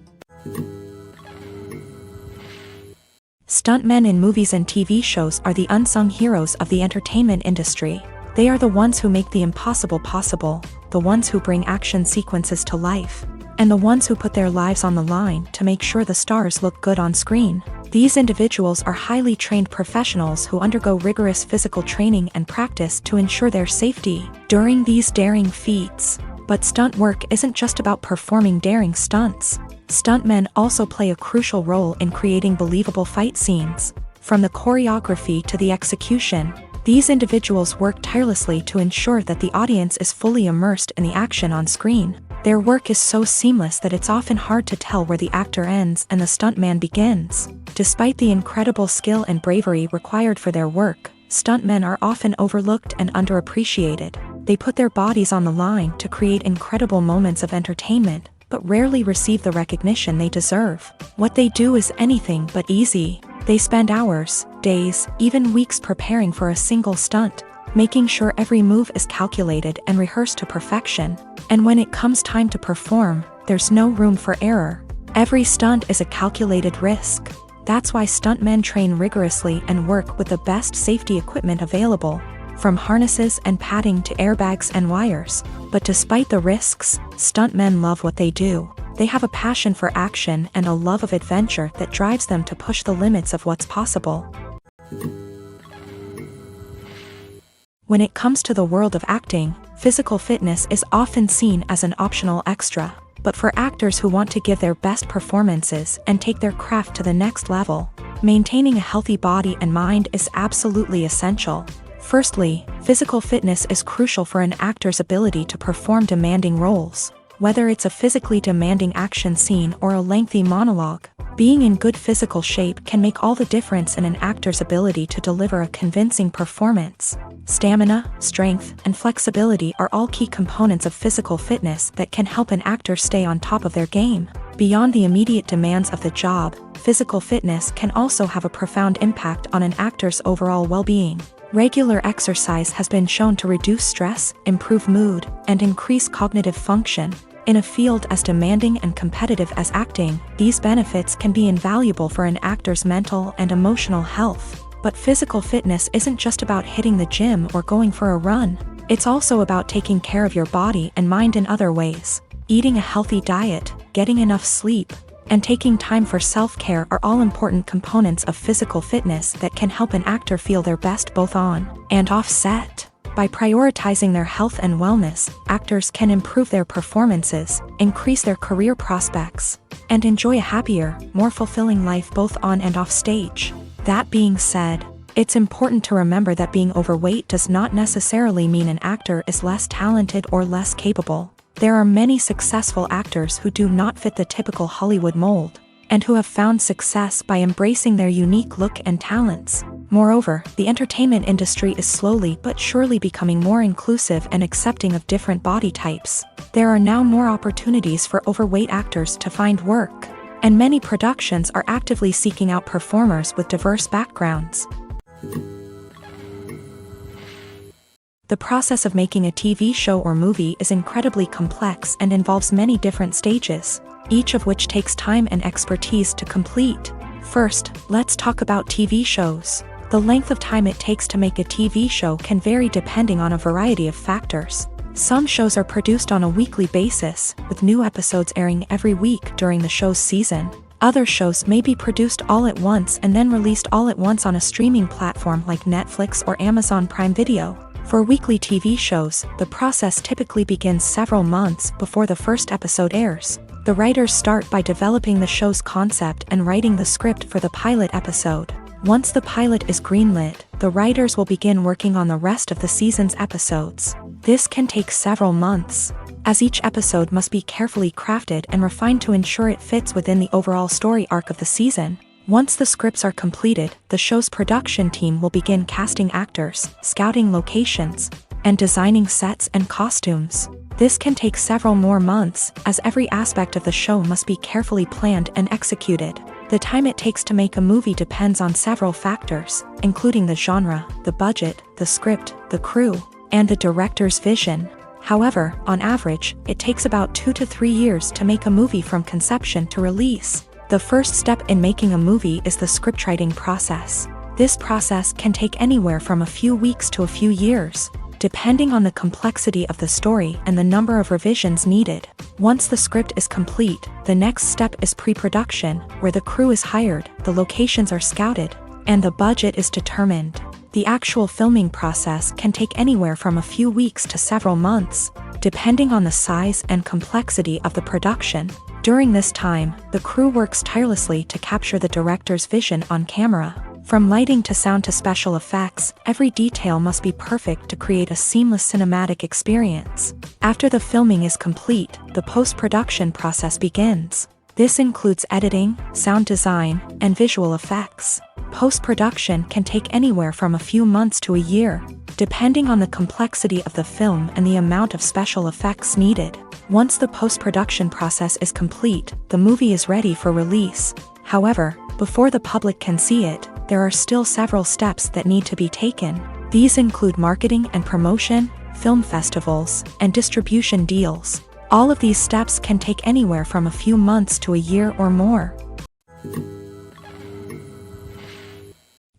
S1: Stuntmen in movies and TV shows are the unsung heroes of the entertainment industry. They are the ones who make the impossible possible, the ones who bring action sequences to life, and the ones who put their lives on the line to make sure the stars look good on screen. These individuals are highly trained professionals who undergo rigorous physical training and practice to ensure their safety during these daring feats. But stunt work isn't just about performing daring stunts. Stuntmen also play a crucial role in creating believable fight scenes. From the choreography to the execution, these individuals work tirelessly to ensure that the audience is fully immersed in the action on screen. Their work is so seamless that it's often hard to tell where the actor ends and the stuntman begins. Despite the incredible skill and bravery required for their work, stuntmen are often overlooked and underappreciated. They put their bodies on the line to create incredible moments of entertainment, but rarely receive the recognition they deserve. What they do is anything but easy. They spend hours, days, even weeks preparing for a single stunt, making sure every move is calculated and rehearsed to perfection. And when it comes time to perform, there's no room for error. Every stunt is a calculated risk. That's why stuntmen train rigorously and work with the best safety equipment available, from harnesses and padding to airbags and wires. But despite the risks, stuntmen love what they do. They have a passion for action and a love of adventure that drives them to push the limits of what's possible. When it comes to the world of acting, physical fitness is often seen as an optional extra. But for actors who want to give their best performances and take their craft to the next level, maintaining a healthy body and mind is absolutely essential. Firstly, physical fitness is crucial for an actor's ability to perform demanding roles. Whether it's a physically demanding action scene or a lengthy monologue, being in good physical shape can make all the difference in an actor's ability to deliver a convincing performance. Stamina, strength, and flexibility are all key components of physical fitness that can help an actor stay on top of their game. Beyond the immediate demands of the job, physical fitness can also have a profound impact on an actor's overall well-being. Regular exercise has been shown to reduce stress, improve mood, and increase cognitive function. In a field as demanding and competitive as acting, these benefits can be invaluable for an actor's mental and emotional health. But physical fitness isn't just about hitting the gym or going for a run. It's also about taking care of your body and mind in other ways. Eating a healthy diet, getting enough sleep, and taking time for self-care are all important components of physical fitness that can help an actor feel their best both on and off set. By prioritizing their health and wellness, actors can improve their performances, increase their career prospects, and enjoy a happier, more fulfilling life both on and off stage. That being said, it's important to remember that being overweight does not necessarily mean an actor is less talented or less capable. There are many successful actors who do not fit the typical Hollywood mold, and who have found success by embracing their unique look and talents. Moreover, the entertainment industry is slowly but surely becoming more inclusive and accepting of different body types. There are now more opportunities for overweight actors to find work, and many productions are actively seeking out performers with diverse backgrounds. The process of making a TV show or movie is incredibly complex and involves many different stages, each of which takes time and expertise to complete. First, let's talk about TV shows. The length of time it takes to make a TV show can vary depending on a variety of factors. Some shows are produced on a weekly basis, with new episodes airing every week during the show's season. Other shows may be produced all at once and then released all at once on a streaming platform like Netflix or Amazon Prime Video. For weekly TV shows, the process typically begins several months before the first episode airs. The writers start by developing the show's concept and writing the script for the pilot episode. Once the pilot is greenlit, the writers will begin working on the rest of the season's episodes. This can take several months, as each episode must be carefully crafted and refined to ensure it fits within the overall story arc of the season. Once the scripts are completed, the show's production team will begin casting actors, scouting locations, and designing sets and costumes. This can take several more months, as every aspect of the show must be carefully planned and executed. The time it takes to make a movie depends on several factors, including the genre, the budget, the script, the crew, and the director's vision. However, on average, it takes about 2 to 3 years to make a movie from conception to release. The first step in making a movie is the scriptwriting process. This process can take anywhere from a few weeks to a few years, depending on the complexity of the story and the number of revisions needed. Once the script is complete, the next step is pre-production, where the crew is hired, the locations are scouted, and the budget is determined. The actual filming process can take anywhere from a few weeks to several months, depending on the size and complexity of the production. During this time, the crew works tirelessly to capture the director's vision on camera. From lighting to sound to special effects, every detail must be perfect to create a seamless cinematic experience. After the filming is complete, the post-production process begins. This includes editing, sound design, and visual effects. Post-production can take anywhere from a few months to a year, depending on the complexity of the film and the amount of special effects needed. Once the post-production process is complete, the movie is ready for release. However, before the public can see it, there are still several steps that need to be taken. These include marketing and promotion, film festivals, and distribution deals. All of these steps can take anywhere from a few months to a year or more.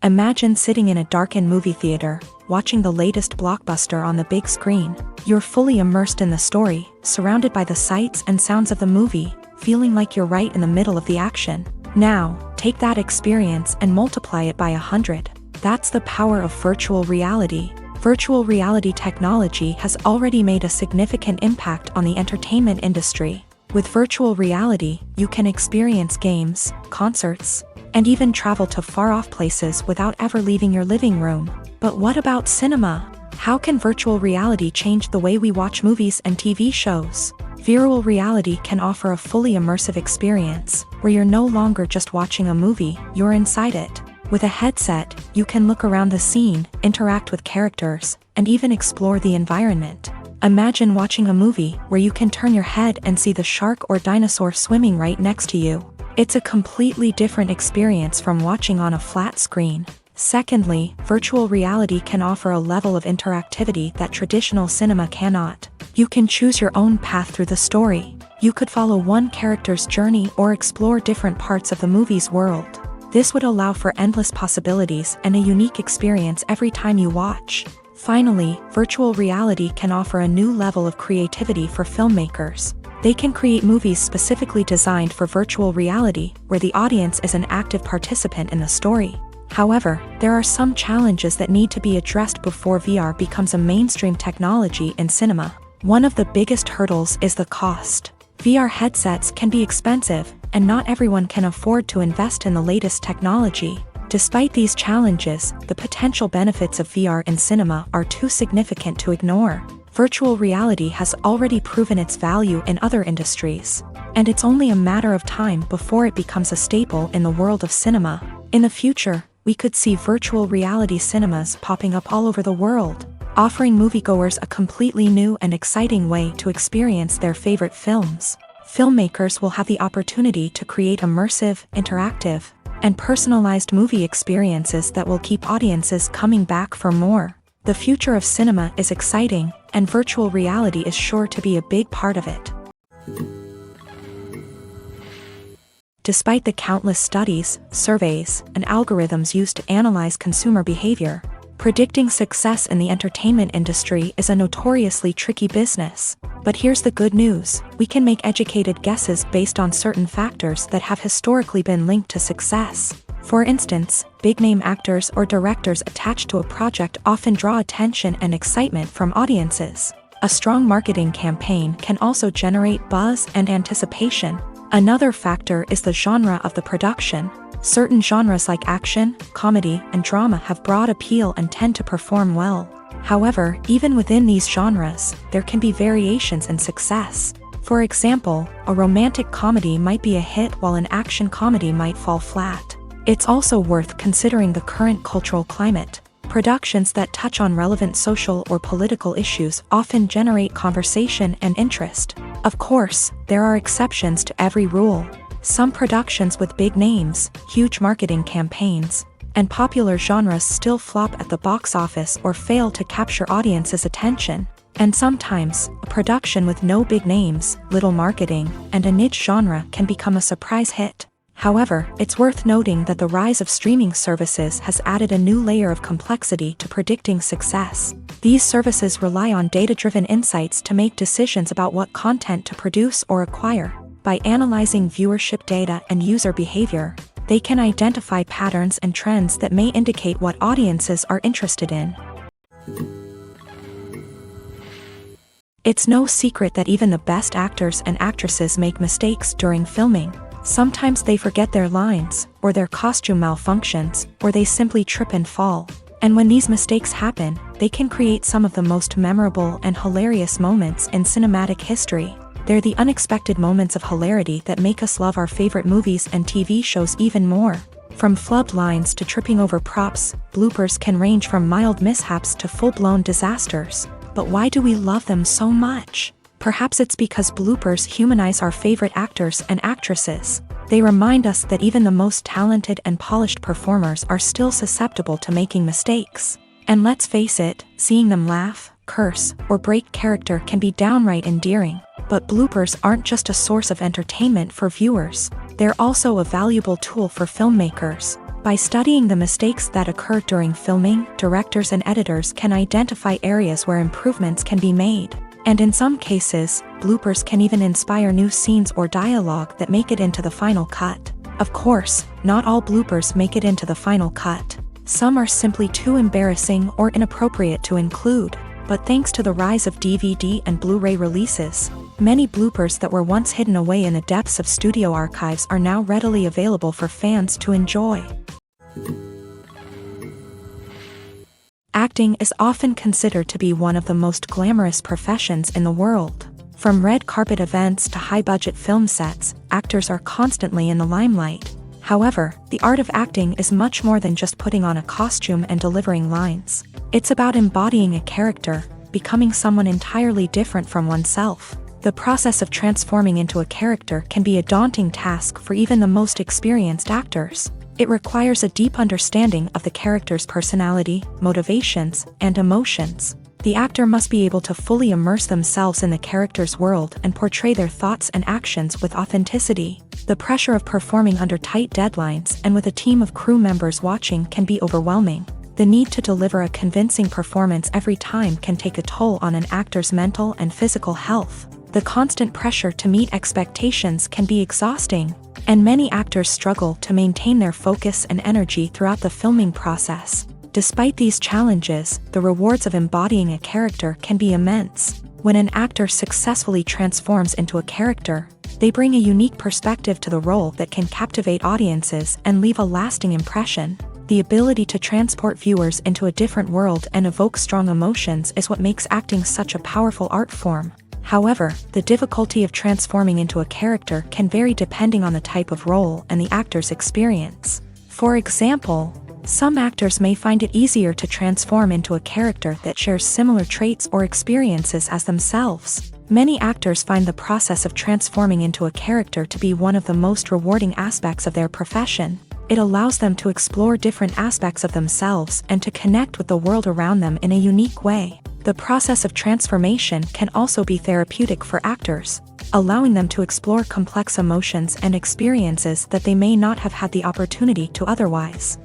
S1: Imagine sitting in a darkened movie theater, watching the latest blockbuster on the big screen. You're fully immersed in the story, surrounded by the sights and sounds of the movie, feeling like you're right in the middle of the action. Now, take that experience and multiply it by 100. That's the power of virtual reality. Virtual reality technology has already made a significant impact on the entertainment industry. With virtual reality, you can experience games, concerts, and even travel to far-off places without ever leaving your living room. But what about cinema? How can virtual reality change the way we watch movies and TV shows? Virtual reality can offer a fully immersive experience, where you're no longer just watching a movie, you're inside it. With a headset, you can look around the scene, interact with characters, and even explore the environment. Imagine watching a movie where you can turn your head and see the shark or dinosaur swimming right next to you. It's a completely different experience from watching on a flat screen. Secondly, virtual reality can offer a level of interactivity that traditional cinema cannot. You can choose your own path through the story. You could follow one character's journey or explore different parts of the movie's world. This would allow for endless possibilities and a unique experience every time you watch. Finally, virtual reality can offer a new level of creativity for filmmakers. They can create movies specifically designed for virtual reality, where the audience is an active participant in the story. However, there are some challenges that need to be addressed before VR becomes a mainstream technology in cinema. One of the biggest hurdles is the cost. VR headsets can be expensive, and not everyone can afford to invest in the latest technology. Despite these challenges, the potential benefits of VR in cinema are too significant to ignore. Virtual reality has already proven its value in other industries, and it's only a matter of time before it becomes a staple in the world of cinema. In the future, we could see virtual reality cinemas popping up all over the world, offering moviegoers a completely new and exciting way to experience their favorite films. Filmmakers will have the opportunity to create immersive, interactive, and personalized movie experiences that will keep audiences coming back for more. The future of cinema is exciting, and virtual reality is sure to be a big part of it. Despite the countless studies, surveys, and algorithms used to analyze consumer behavior, predicting success in the entertainment industry is a notoriously tricky business. But here's the good news: we can make educated guesses based on certain factors that have historically been linked to success. For instance, big-name actors or directors attached to a project often draw attention and excitement from audiences. A strong marketing campaign can also generate buzz and anticipation. Another factor is the genre of the production. Certain genres like action, comedy, and drama have broad appeal and tend to perform well. However, even within these genres, there can be variations in success. For example, a romantic comedy might be a hit while an action comedy might fall flat. It's also worth considering the current cultural climate. Productions that touch on relevant social or political issues often generate conversation and interest. Of course, there are exceptions to every rule. Some productions with big names, huge marketing campaigns, and popular genres still flop at the box office or fail to capture audiences' attention. And sometimes, a production with no big names, little marketing, and a niche genre can become a surprise hit. However, it's worth noting that the rise of streaming services has added a new layer of complexity to predicting success. These services rely on data-driven insights to make decisions about what content to produce or acquire. By analyzing viewership data and user behavior, they can identify patterns and trends that may indicate what audiences are interested in. It's no secret that even the best actors and actresses make mistakes during filming. Sometimes they forget their lines, or their costume malfunctions, or they simply trip and fall. And when these mistakes happen, they can create some of the most memorable and hilarious moments in cinematic history. They're the unexpected moments of hilarity that make us love our favorite movies and TV shows even more. From flubbed lines to tripping over props, bloopers can range from mild mishaps to full-blown disasters. But why do we love them so much? Perhaps it's because bloopers humanize our favorite actors and actresses. They remind us that even the most talented and polished performers are still susceptible to making mistakes. And let's face it, seeing them laugh, curse, or break character can be downright endearing. But bloopers aren't just a source of entertainment for viewers, they're also a valuable tool for filmmakers. By studying the mistakes that occur during filming, directors and editors can identify areas where improvements can be made. And in some cases, bloopers can even inspire new scenes or dialogue that make it into the final cut. Of course, not all bloopers make it into the final cut. Some are simply too embarrassing or inappropriate to include. But thanks to the rise of DVD and Blu-ray releases, many bloopers that were once hidden away in the depths of studio archives are now readily available for fans to enjoy. Acting is often considered to be one of the most glamorous professions in the world. From red carpet events to high-budget film sets, actors are constantly in the limelight. However, the art of acting is much more than just putting on a costume and delivering lines. It's about embodying a character, becoming someone entirely different from oneself. The process of transforming into a character can be a daunting task for even the most experienced actors. It requires a deep understanding of the character's personality, motivations, and emotions. The actor must be able to fully immerse themselves in the character's world and portray their thoughts and actions with authenticity. The pressure of performing under tight deadlines and with a team of crew members watching can be overwhelming. The need to deliver a convincing performance every time can take a toll on an actor's mental and physical health. The constant pressure to meet expectations can be exhausting, and many actors struggle to maintain their focus and energy throughout the filming process. Despite these challenges, the rewards of embodying a character can be immense. When an actor successfully transforms into a character, they bring a unique perspective to the role that can captivate audiences and leave a lasting impression. The ability to transport viewers into a different world and evoke strong emotions is what makes acting such a powerful art form. However, the difficulty of transforming into a character can vary depending on the type of role and the actor's experience. For example, some actors may find it easier to transform into a character that shares similar traits or experiences as themselves. Many actors find the process of transforming into a character to be one of the most rewarding aspects of their profession. It allows them to explore different aspects of themselves and to connect with the world around them in a unique way. The process of transformation can also be therapeutic for actors, allowing them to explore complex emotions and experiences that they may not have had the opportunity to otherwise.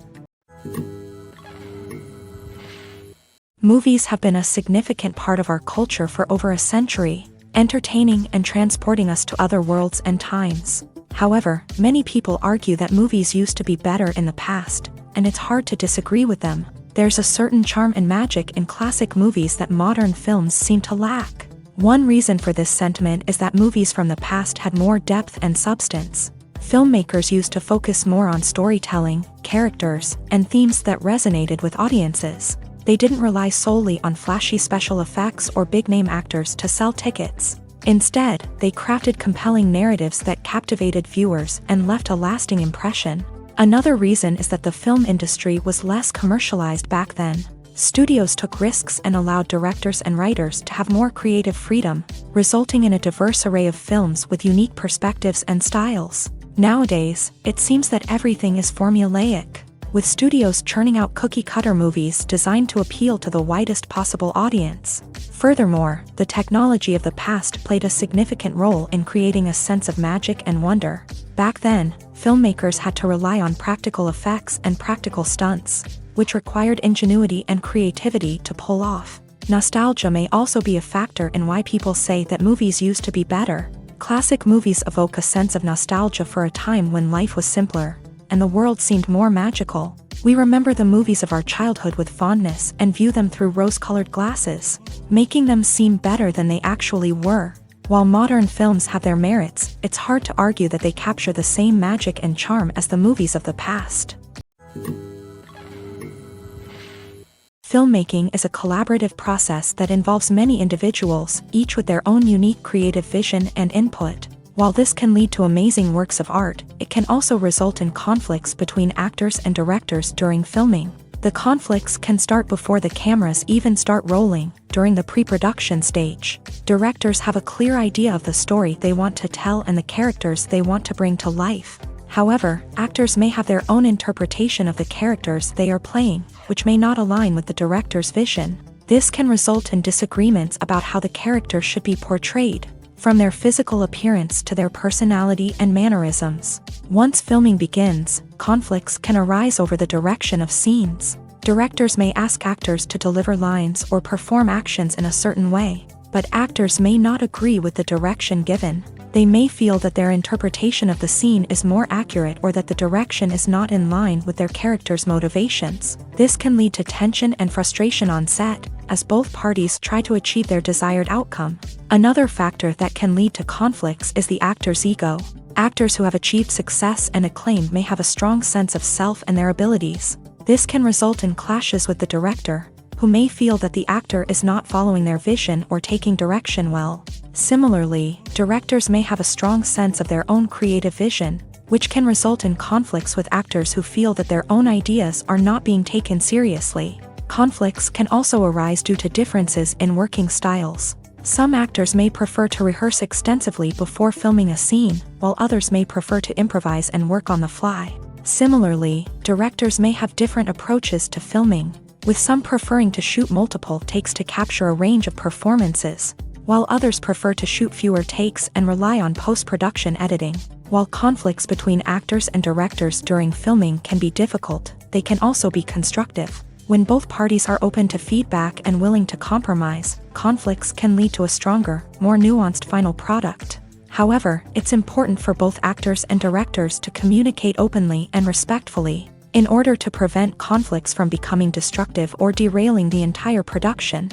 S1: Movies have been a significant part of our culture for over a century, entertaining and transporting us to other worlds and times. However, many people argue that movies used to be better in the past, and it's hard to disagree with them. There's a certain charm and magic in classic movies that modern films seem to lack. One reason for this sentiment is that movies from the past had more depth and substance. Filmmakers used to focus more on storytelling, characters, and themes that resonated with audiences. They didn't rely solely on flashy special effects or big-name actors to sell tickets. Instead, they crafted compelling narratives that captivated viewers and left a lasting impression. Another reason is that the film industry was less commercialized back then. Studios took risks and allowed directors and writers to have more creative freedom, resulting in a diverse array of films with unique perspectives and styles. Nowadays, it seems that everything is formulaic, with studios churning out cookie-cutter movies designed to appeal to the widest possible audience. Furthermore, the technology of the past played a significant role in creating a sense of magic and wonder. Back then, filmmakers had to rely on practical effects and practical stunts, which required ingenuity and creativity to pull off. Nostalgia may also be a factor in why people say that movies used to be better. Classic movies evoke a sense of nostalgia for a time when life was simpler, and the world seemed more magical. We remember the movies of our childhood with fondness and view them through rose-colored glasses, making them seem better than they actually were. While modern films have their merits, it's hard to argue that they capture the same magic and charm as the movies of the past. Filmmaking is a collaborative process that involves many individuals, each with their own unique creative vision and input. While this can lead to amazing works of art, it can also result in conflicts between actors and directors during filming. The conflicts can start before the cameras even start rolling, during the pre-production stage. Directors have a clear idea of the story they want to tell and the characters they want to bring to life. However, actors may have their own interpretation of the characters they are playing, which may not align with the director's vision. This can result in disagreements about how the character should be portrayed. from their physical appearance to their personality and mannerisms. Once filming begins, conflicts can arise over the direction of scenes. Directors may ask actors to deliver lines or perform actions in a certain way, but actors may not agree with the direction given. They may feel that their interpretation of the scene is more accurate or that the direction is not in line with their character's motivations. This can lead to tension and frustration on set, as both parties try to achieve their desired outcome. Another factor that can lead to conflicts is the actor's ego. Actors who have achieved success and acclaim may have a strong sense of self and their abilities. This can result in clashes with the director, who may feel that the actor is not following their vision or taking direction well. Similarly, directors may have a strong sense of their own creative vision, which can result in conflicts with actors who feel that their own ideas are not being taken seriously. Conflicts can also arise due to differences in working styles. Some actors may prefer to rehearse extensively before filming a scene, while others may prefer to improvise and work on the fly. Similarly, directors may have different approaches to filming, with some preferring to shoot multiple takes to capture a range of performances, while others prefer to shoot fewer takes and rely on post-production editing. While conflicts between actors and directors during filming can be difficult, they can also be constructive. When both parties are open to feedback and willing to compromise, conflicts can lead to a stronger, more nuanced final product. However, it's important for both actors and directors to communicate openly and respectfully, in order to prevent conflicts from becoming destructive or derailing the entire production.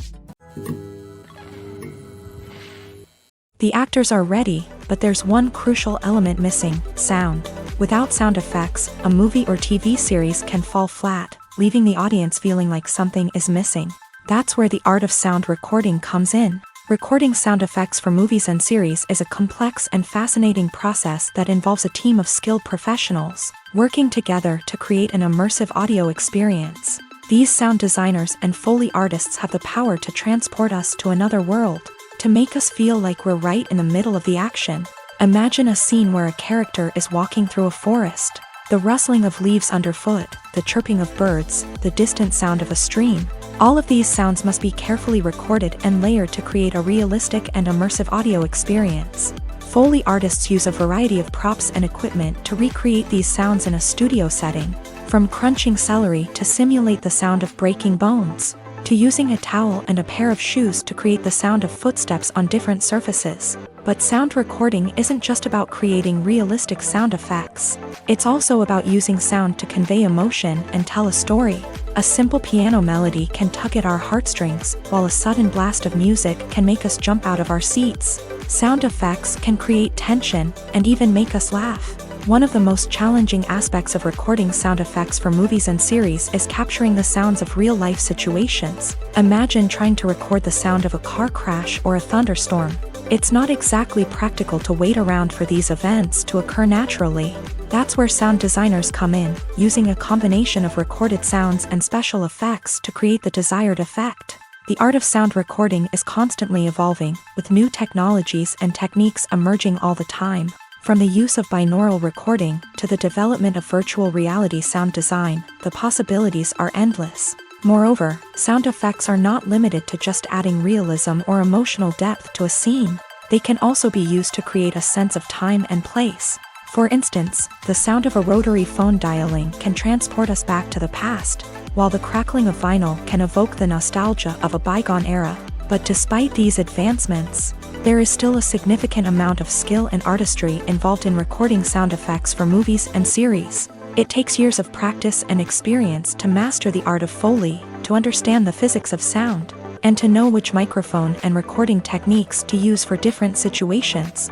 S1: The actors are ready, but there's one crucial element missing: sound. Without sound effects, a movie or TV series can fall flat, leaving the audience feeling like something is missing. That's where the art of sound recording comes in. Recording sound effects for movies and series is a complex and fascinating process that involves a team of skilled professionals working together to create an immersive audio experience. These sound designers and Foley artists have the power to transport us to another world, to make us feel like we're right in the middle of the action. Imagine a scene where a character is walking through a forest. The rustling of leaves underfoot, the chirping of birds, the distant sound of a stream. All of these sounds must be carefully recorded and layered to create a realistic and immersive audio experience. Foley artists use a variety of props and equipment to recreate these sounds in a studio setting, from crunching celery to simulate the sound of breaking bones, to using a towel and a pair of shoes to create the sound of footsteps on different surfaces. But sound recording isn't just about creating realistic sound effects. It's also about using sound to convey emotion and tell a story. A simple piano melody can tug at our heartstrings, while a sudden blast of music can make us jump out of our seats. Sound effects can create tension and even make us laugh. One of the most challenging aspects of recording sound effects for movies and series is capturing the sounds of real-life situations. Imagine trying to record the sound of a car crash or a thunderstorm. It's not exactly practical to wait around for these events to occur naturally. That's where sound designers come in, using a combination of recorded sounds and special effects to create the desired effect. The art of sound recording is constantly evolving, with new technologies and techniques emerging all the time. From the use of binaural recording to the development of virtual reality sound design, the possibilities are endless. Moreover, sound effects are not limited to just adding realism or emotional depth to a scene. They can also be used to create a sense of time and place. For instance, the sound of a rotary phone dialing can transport us back to the past, while the crackling of vinyl can evoke the nostalgia of a bygone era. But despite these advancements, there is still a significant amount of skill and artistry involved in recording sound effects for movies and series. It takes years of practice and experience to master the art of Foley, to understand the physics of sound, and to know which microphone and recording techniques to use for different situations.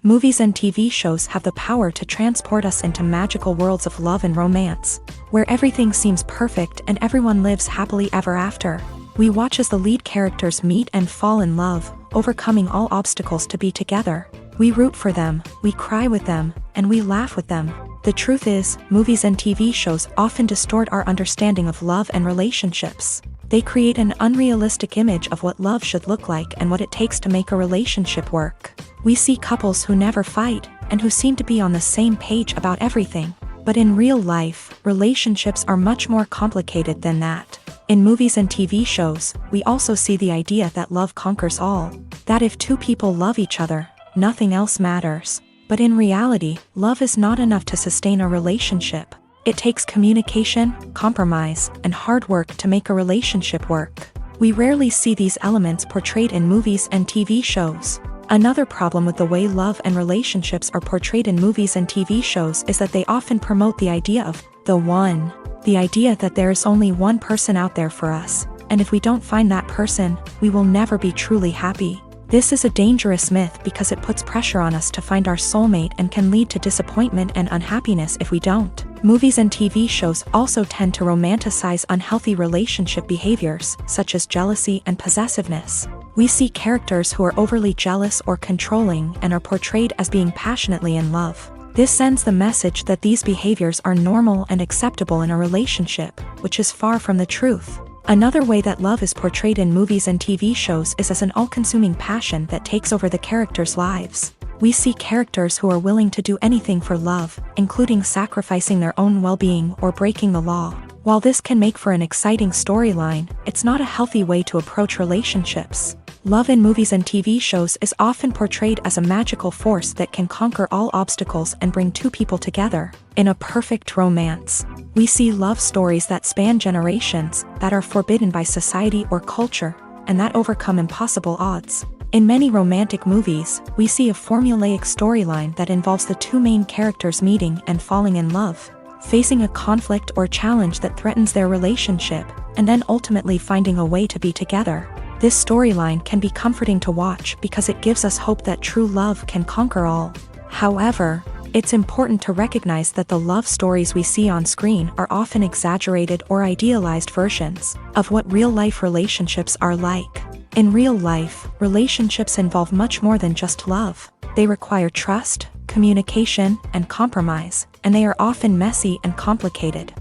S1: Movies and TV shows have the power to transport us into magical worlds of love and romance, where everything seems perfect and everyone lives happily ever after. We watch as the lead characters meet and fall in love, overcoming all obstacles to be together. We root for them, we cry with them, and we laugh with them. The truth is, movies and TV shows often distort our understanding of love and relationships. They create an unrealistic image of what love should look like and what it takes to make a relationship work. We see couples who never fight, and who seem to be on the same page about everything. But in real life, relationships are much more complicated than that. In movies and TV shows, we also see the idea that love conquers all. That if two people love each other, nothing else matters. But in reality, love is not enough to sustain a relationship. It takes communication, compromise, and hard work to make a relationship work. We rarely see these elements portrayed in movies and TV shows. Another problem with the way love and relationships are portrayed in movies and TV shows is that they often promote the idea of the one. The idea that there is only one person out there for us, and if we don't find that person, we will never be truly happy. This is a dangerous myth because it puts pressure on us to find our soulmate and can lead to disappointment and unhappiness if we don't. Movies and TV shows also tend to romanticize unhealthy relationship behaviors, such as jealousy and possessiveness. We see characters who are overly jealous or controlling and are portrayed as being passionately in love. This sends the message that these behaviors are normal and acceptable in a relationship, which is far from the truth. Another way that love is portrayed in movies and TV shows is as an all-consuming passion that takes over the characters' lives. We see characters who are willing to do anything for love, including sacrificing their own well-being or breaking the law. While this can make for an exciting storyline, it's not a healthy way to approach relationships. Love in movies and TV shows is often portrayed as a magical force that can conquer all obstacles and bring two people together in a perfect romance. We see love stories that span generations, that are forbidden by society or culture, and that overcome impossible odds. In many romantic movies, we see a formulaic storyline that involves the two main characters meeting and falling in love, facing a conflict or challenge that threatens their relationship, and then ultimately finding a way to be together. This storyline can be comforting to watch because it gives us hope that true love can conquer all. However, it's important to recognize that the love stories we see on screen are often exaggerated or idealized versions of what real-life relationships are like. In real life, relationships involve much more than just love. They require trust, communication, and compromise, and they are often messy and complicated.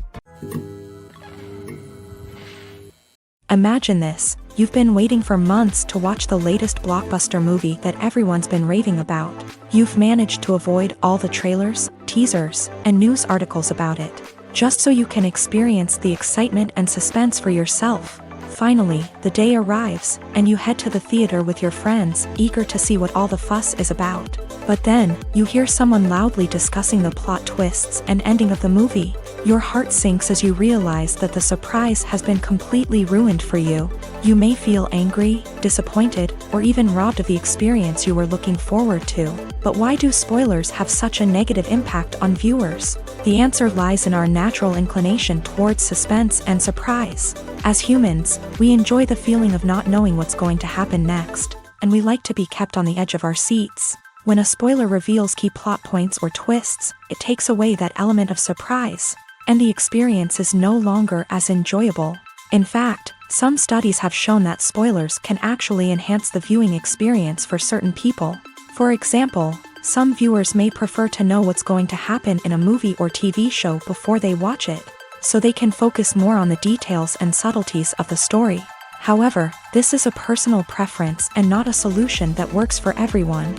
S1: Imagine this. You've been waiting for months to watch the latest blockbuster movie that everyone's been raving about. You've managed to avoid all the trailers, teasers, and news articles about it, just so you can experience the excitement and suspense for yourself. Finally, the day arrives, and you head to the theater with your friends, eager to see what all the fuss is about. But then, you hear someone loudly discussing the plot twists and ending of the movie. Your heart sinks as you realize that the surprise has been completely ruined for you. You may feel angry, disappointed, or even robbed of the experience you were looking forward to. But why do spoilers have such a negative impact on viewers? The answer lies in our natural inclination towards suspense and surprise. As humans, we enjoy the feeling of not knowing what's going to happen next, and we like to be kept on the edge of our seats. When a spoiler reveals key plot points or twists, it takes away that element of surprise, and the experience is no longer as enjoyable. In fact, some studies have shown that spoilers can actually enhance the viewing experience for certain people. For example, some viewers may prefer to know what's going to happen in a movie or TV show before they watch it, so they can focus more on the details and subtleties of the story. However, this is a personal preference and not a solution that works for everyone.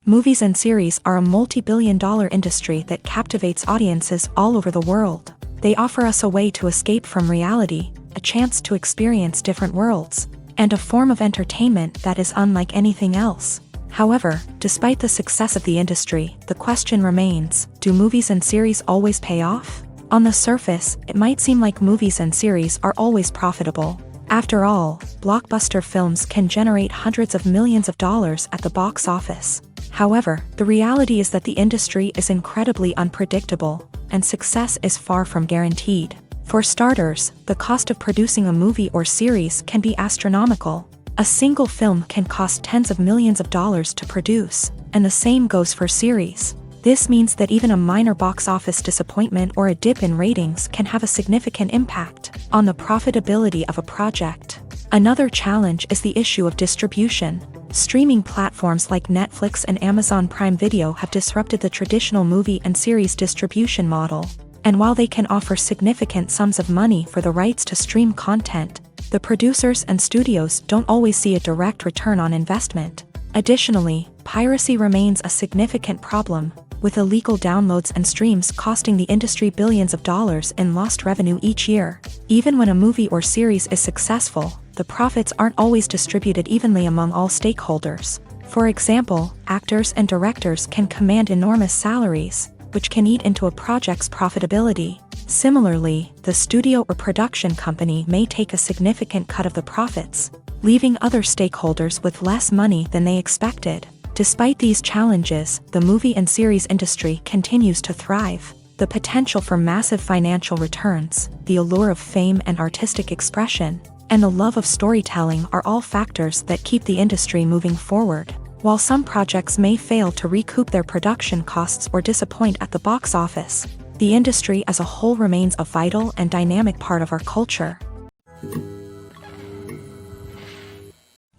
S1: Movies and series are a multi-billion-dollar industry that captivates audiences all over the world. They offer us a way to escape from reality, a chance to experience different worlds, and a form of entertainment that is unlike anything else. However, despite the success of the industry, the question remains, do movies and series always pay off? On the surface, it might seem like movies and series are always profitable. After all, blockbuster films can generate hundreds of millions of dollars at the box office. However, the reality is that the industry is incredibly unpredictable, and success is far from guaranteed. For starters, the cost of producing a movie or series can be astronomical. A single film can cost tens of millions of dollars to produce, and the same goes for series. This means that even a minor box office disappointment or a dip in ratings can have a significant impact on the profitability of a project. Another challenge is the issue of distribution. Streaming platforms like Netflix and Amazon Prime Video have disrupted the traditional movie and series distribution model. And while they can offer significant sums of money for the rights to stream content, the producers and studios don't always see a direct return on investment. Additionally, piracy remains a significant problem. with illegal downloads and streams costing the industry billions of dollars in lost revenue each year. Even when a movie or series is successful, the profits aren't always distributed evenly among all stakeholders. For example, actors and directors can command enormous salaries, which can eat into a project's profitability. Similarly, the studio or production company may take a significant cut of the profits, leaving other stakeholders with less money than they expected. Despite these challenges, the movie and series industry continues to thrive. The potential for massive financial returns, the allure of fame and artistic expression, and the love of storytelling are all factors that keep the industry moving forward. While some projects may fail to recoup their production costs or disappoint at the box office, the industry as a whole remains a vital and dynamic part of our culture.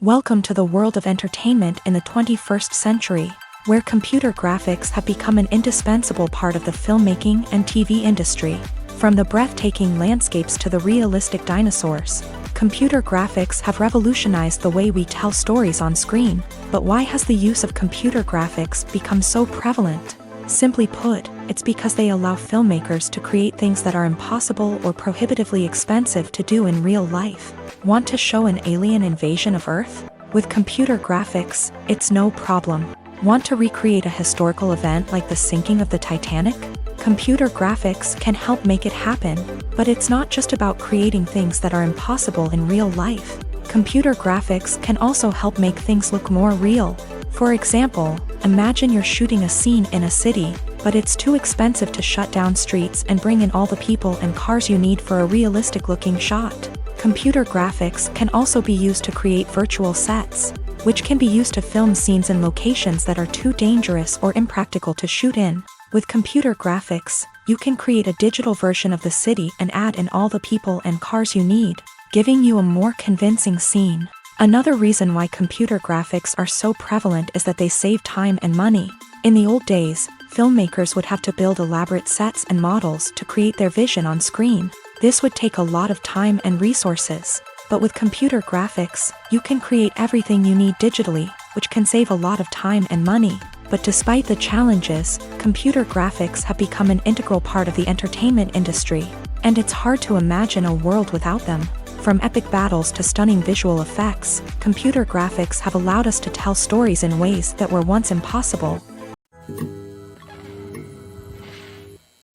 S1: Welcome to the world of entertainment in the 21st century, where computer graphics have become an indispensable part of the filmmaking and TV industry. From the breathtaking landscapes to the realistic dinosaurs, computer graphics have revolutionized the way we tell stories on screen. But why has the use of computer graphics become so prevalent? Simply put, it's because they allow filmmakers to create things that are impossible or prohibitively expensive to do in real life. Want to show an alien invasion of Earth? With computer graphics, it's no problem. Want to recreate a historical event like the sinking of the Titanic? Computer graphics can help make it happen, but it's not just about creating things that are impossible in real life. Computer graphics can also help make things look more real. For example, imagine you're shooting a scene in a city, but it's too expensive to shut down streets and bring in all the people and cars you need for a realistic-looking shot. Computer graphics can also be used to create virtual sets, which can be used to film scenes in locations that are too dangerous or impractical to shoot in. With computer graphics, you can create a digital version of the city and add in all the people and cars you need, giving you a more convincing scene. Another reason why computer graphics are so prevalent is that they save time and money. In the old days, filmmakers would have to build elaborate sets and models to create their vision on screen. This would take a lot of time and resources. But with computer graphics, you can create everything you need digitally, which can save a lot of time and money. But despite the challenges, computer graphics have become an integral part of the entertainment industry, and it's hard to imagine a world without them. From epic battles to stunning visual effects, computer graphics have allowed us to tell stories in ways that were once impossible.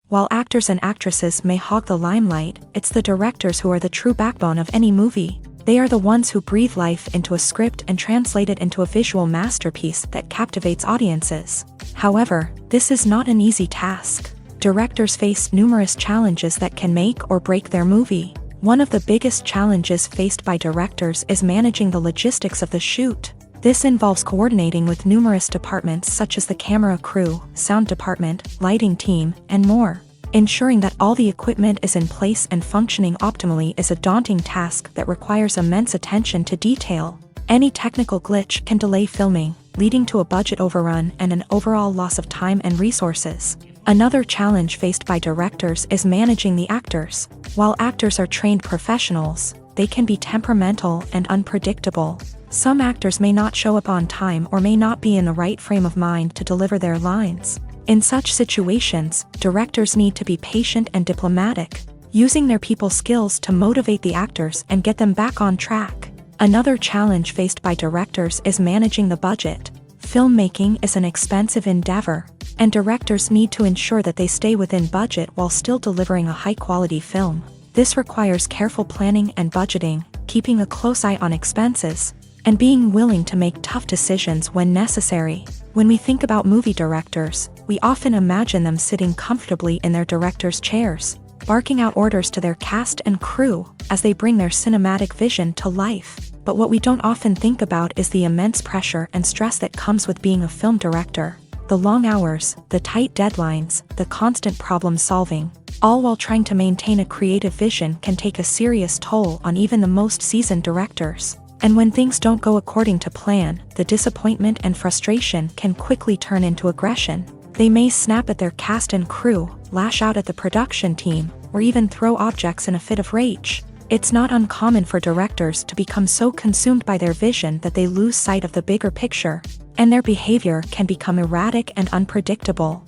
S1: While actors and actresses may hog the limelight, it's the directors who are the true backbone of any movie. They are the ones who breathe life into a script and translate it into a visual masterpiece that captivates audiences. However, this is not an easy task. Directors face numerous challenges that can make or break their movie. One of the biggest challenges faced by directors is managing the logistics of the shoot. This involves coordinating with numerous departments such as the camera crew, sound department, lighting team, and more. Ensuring that all the equipment is in place and functioning optimally is a daunting task that requires immense attention to detail. Any technical glitch can delay filming, leading to a budget overrun and an overall loss of time and resources. Another challenge faced by directors is managing the actors. While actors are trained professionals, they can be temperamental and unpredictable. Some actors may not show up on time or may not be in the right frame of mind to deliver their lines. In such situations, directors need to be patient and diplomatic, using their people skills to motivate the actors and get them back on track. Another challenge faced by directors is managing the budget. Filmmaking is an expensive endeavor, and directors need to ensure that they stay within budget while still delivering a high-quality film. This requires careful planning and budgeting, keeping a close eye on expenses, and being willing to make tough decisions when necessary. When we think about movie directors, we often imagine them sitting comfortably in their director's chairs, barking out orders to their cast and crew as they bring their cinematic vision to life. But what we don't often think about is the immense pressure and stress that comes with being a film director. The long hours, the tight deadlines, the constant problem solving, all while trying to maintain a creative vision can take a serious toll on even the most seasoned directors. And when things don't go according to plan, the disappointment and frustration can quickly turn into aggression. They may snap at their cast and crew, lash out at the production team, or even throw objects in a fit of rage. It's not uncommon for directors to become so consumed by their vision that they lose sight of the bigger picture, and their behavior can become erratic and unpredictable.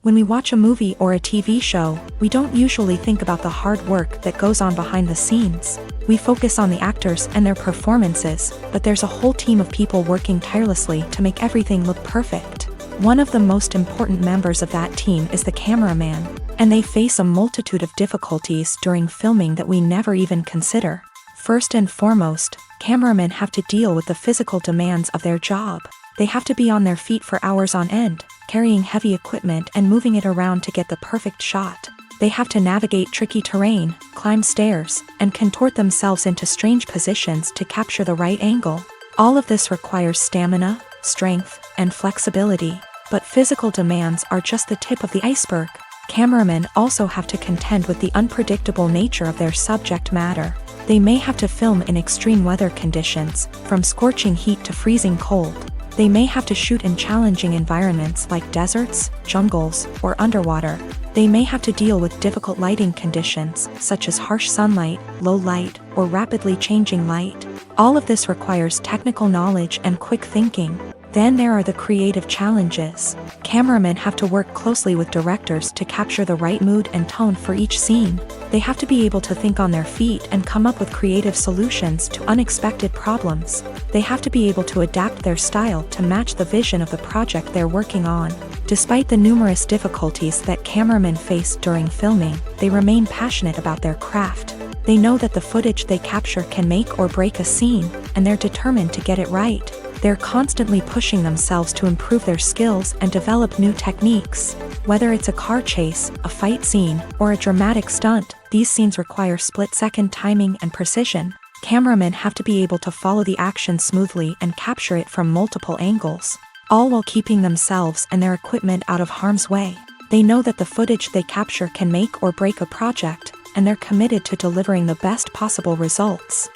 S1: When we watch a movie or a TV show, we don't usually think about the hard work that goes on behind the scenes. We focus on the actors and their performances, but there's a whole team of people working tirelessly to make everything look perfect. One of the most important members of that team is the cameraman, and they face a multitude of difficulties during filming that we never even consider. First and foremost, cameramen have to deal with the physical demands of their job. They have to be on their feet for hours on end, carrying heavy equipment and moving it around to get the perfect shot. They have to navigate tricky terrain, climb stairs, and contort themselves into strange positions to capture the right angle. All of this requires stamina, strength, and flexibility. But physical demands are just the tip of the iceberg. Cameramen also have to contend with the unpredictable nature of their subject matter. They may have to film in extreme weather conditions, from scorching heat to freezing cold. They may have to shoot in challenging environments like deserts, jungles, or underwater. They may have to deal with difficult lighting conditions, such as harsh sunlight, low light, or rapidly changing light. All of this requires technical knowledge and quick thinking. Then there are the creative challenges. Cameramen have to work closely with directors to capture the right mood and tone for each scene. They have to be able to think on their feet and come up with creative solutions to unexpected problems. They have to be able to adapt their style to match the vision of the project they're working on. Despite the numerous difficulties that cameramen face during filming, they remain passionate about their craft. They know that the footage they capture can make or break a scene, and they're determined to get it right. They're constantly pushing themselves to improve their skills and develop new techniques. Whether it's a car chase, a fight scene, or a dramatic stunt, these scenes require split-second timing and precision. Cameramen have to be able to follow the action smoothly and capture it from multiple angles, all while keeping themselves and their equipment out of harm's way. They know that the footage they capture can make or break a project, and they're committed to delivering the best possible results.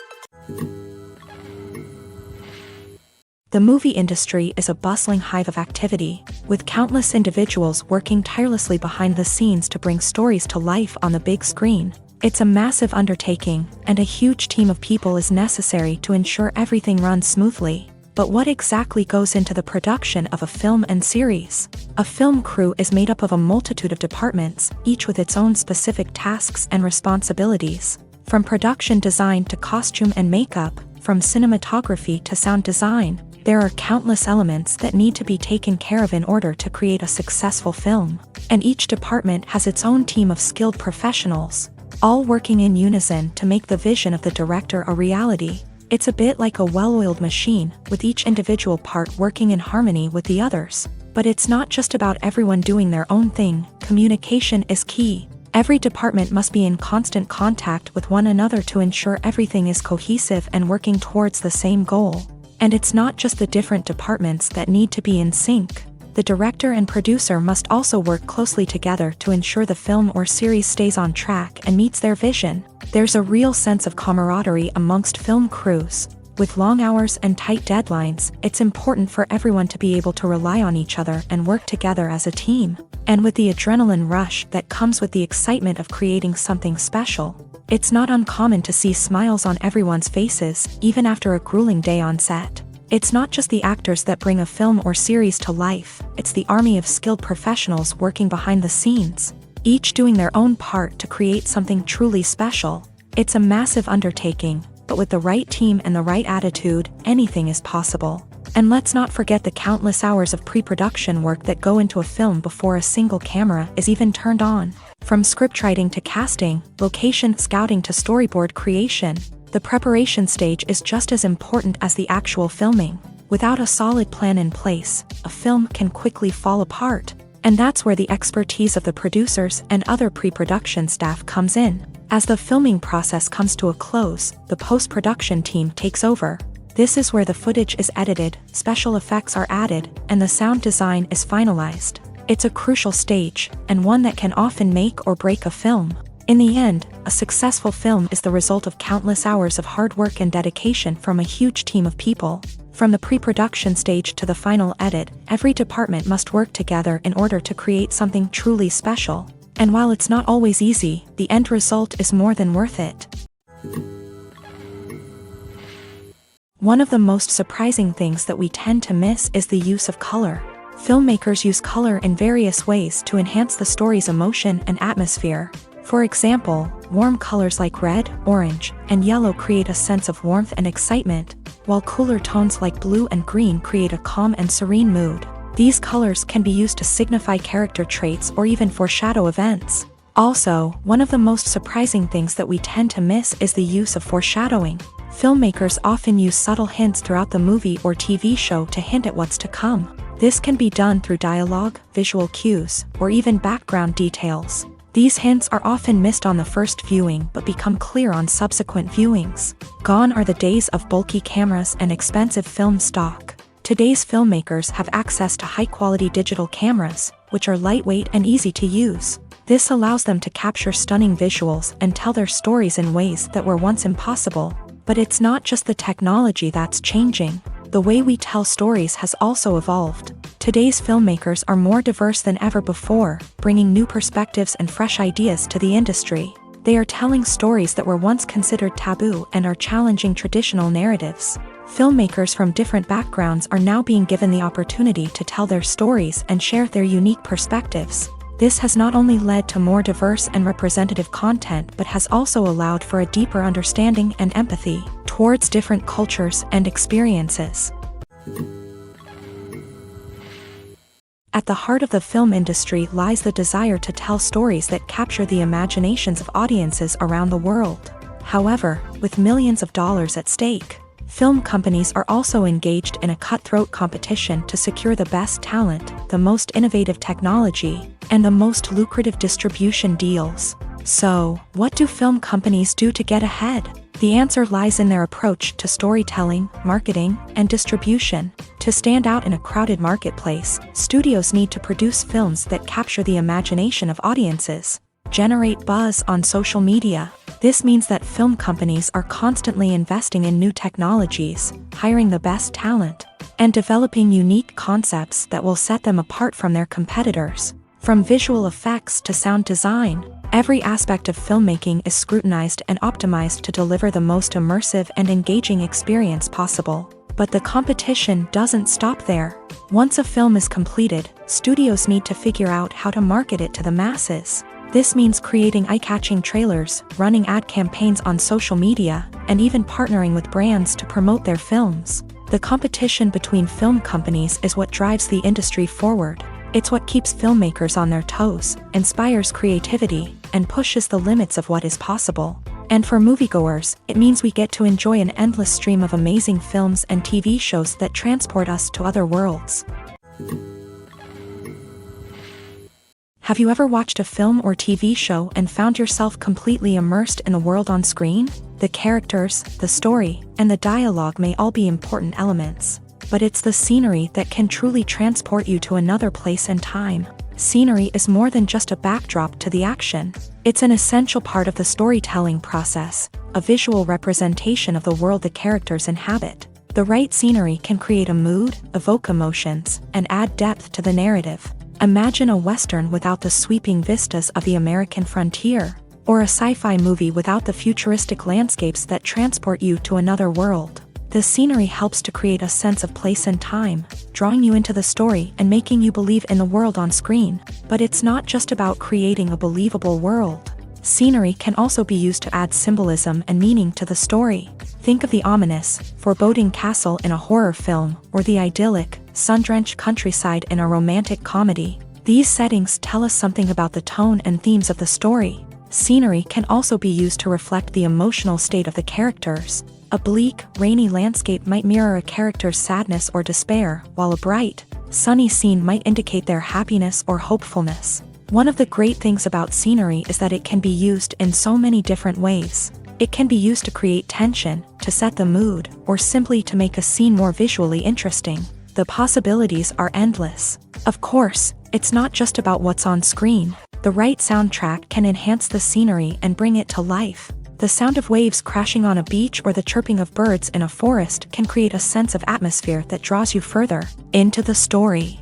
S1: The movie industry is a bustling hive of activity, with countless individuals working tirelessly behind the scenes to bring stories to life on the big screen. It's a massive undertaking, and a huge team of people is necessary to ensure everything runs smoothly. But what exactly goes into the production of a film and series? A film crew is made up of a multitude of departments, each with its own specific tasks and responsibilities. From production design to costume and makeup, from cinematography to sound design, there are countless elements that need to be taken care of in order to create a successful film. And each department has its own team of skilled professionals, all working in unison to make the vision of the director a reality. It's a bit like a well-oiled machine, with each individual part working in harmony with the others. But it's not just about everyone doing their own thing. Communication is key. Every department must be in constant contact with one another to ensure everything is cohesive and working towards the same goal. And it's not just the different departments that need to be in sync. The director and producer must also work closely together to ensure the film or series stays on track and meets their vision. There's a real sense of camaraderie amongst film crews. With long hours and tight deadlines, it's important for everyone to be able to rely on each other and work together as a team. And with the adrenaline rush that comes with the excitement of creating something special, it's not uncommon to see smiles on everyone's faces, even after a grueling day on set. It's not just the actors that bring a film or series to life, it's the army of skilled professionals working behind the scenes, each doing their own part to create something truly special. It's a massive undertaking, but with the right team and the right attitude, anything is possible. And let's not forget the countless hours of pre-production work that go into a film before a single camera is even turned on. From scriptwriting to casting, location scouting to storyboard creation, the preparation stage is just as important as the actual filming. Without a solid plan in place, a film can quickly fall apart. And that's where the expertise of the producers and other pre-production staff comes in. As the filming process comes to a close, the post-production team takes over. This is where the footage is edited, special effects are added, and the sound design is finalized. It's a crucial stage, and one that can often make or break a film. In the end, a successful film is the result of countless hours of hard work and dedication from a huge team of people. From the pre-production stage to the final edit, every department must work together in order to create something truly special. And while it's not always easy, the end result is more than worth it. One of the most surprising things that we tend to miss is the use of color. Filmmakers use color in various ways to enhance the story's emotion and atmosphere. For example, warm colors like red, orange, and yellow create a sense of warmth and excitement, while cooler tones like blue and green create a calm and serene mood. These colors can be used to signify character traits or even foreshadow events. Also, one of the most surprising things that we tend to miss is the use of foreshadowing. Filmmakers often use subtle hints throughout the movie or TV show to hint at what's to come. This can be done through dialogue, visual cues, or even background details. These hints are often missed on the first viewing but become clear on subsequent viewings. Gone are the days of bulky cameras and expensive film stock. Today's filmmakers have access to high-quality digital cameras, which are lightweight and easy to use. This allows them to capture stunning visuals and tell their stories in ways that were once impossible. But it's not just the technology that's changing. The way we tell stories has also evolved. Today's filmmakers are more diverse than ever before, bringing new perspectives and fresh ideas to the industry. They are telling stories that were once considered taboo and are challenging traditional narratives. Filmmakers from different backgrounds are now being given the opportunity to tell their stories and share their unique perspectives. This has not only led to more diverse and representative content but has also allowed for a deeper understanding and empathy towards different cultures and experiences. At the heart of the film industry lies the desire to tell stories that capture the imaginations of audiences around the world. However, with millions of dollars at stake, film companies are also engaged in a cutthroat competition to secure the best talent, the most innovative technology, and the most lucrative distribution deals. So, what do film companies do to get ahead? The answer lies in their approach to storytelling, marketing, and distribution. To stand out in a crowded marketplace, studios need to produce films that capture the imagination of audiences, generate buzz on social media. This means that film companies are constantly investing in new technologies, hiring the best talent, and developing unique concepts that will set them apart from their competitors. From visual effects to sound design, every aspect of filmmaking is scrutinized and optimized to deliver the most immersive and engaging experience possible. But the competition doesn't stop there. Once a film is completed, studios need to figure out how to market it to the masses. This means creating eye-catching trailers, running ad campaigns on social media, and even partnering with brands to promote their films. The competition between film companies is what drives the industry forward. It's what keeps filmmakers on their toes, inspires creativity, and pushes the limits of what is possible. And for moviegoers, it means we get to enjoy an endless stream of amazing films and TV shows that transport us to other worlds. Have you ever watched a film or TV show and found yourself completely immersed in the world on screen? The characters, the story, and the dialogue may all be important elements, but it's the scenery that can truly transport you to another place and time. Scenery is more than just a backdrop to the action. It's an essential part of the storytelling process, a visual representation of the world the characters inhabit. The right scenery can create a mood, evoke emotions, and add depth to the narrative. Imagine a Western without the sweeping vistas of the American frontier, or a sci-fi movie without the futuristic landscapes that transport you to another world. The scenery helps to create a sense of place and time, drawing you into the story and making you believe in the world on screen. But it's not just about creating a believable world. Scenery can also be used to add symbolism and meaning to the story. Think of the ominous, foreboding castle in a horror film, or the idyllic, sun-drenched countryside in a romantic comedy. These settings tell us something about the tone and themes of the story. Scenery can also be used to reflect the emotional state of the characters. A bleak, rainy landscape might mirror a character's sadness or despair, while a bright, sunny scene might indicate their happiness or hopefulness. One of the great things about scenery is that it can be used in so many different ways. It can be used to create tension, to set the mood, or simply to make a scene more visually interesting. The possibilities are endless. Of course, it's not just about what's on screen. The right soundtrack can enhance the scenery and bring it to life. The sound of waves crashing on a beach or the chirping of birds in a forest can create a sense of atmosphere that draws you further into the story.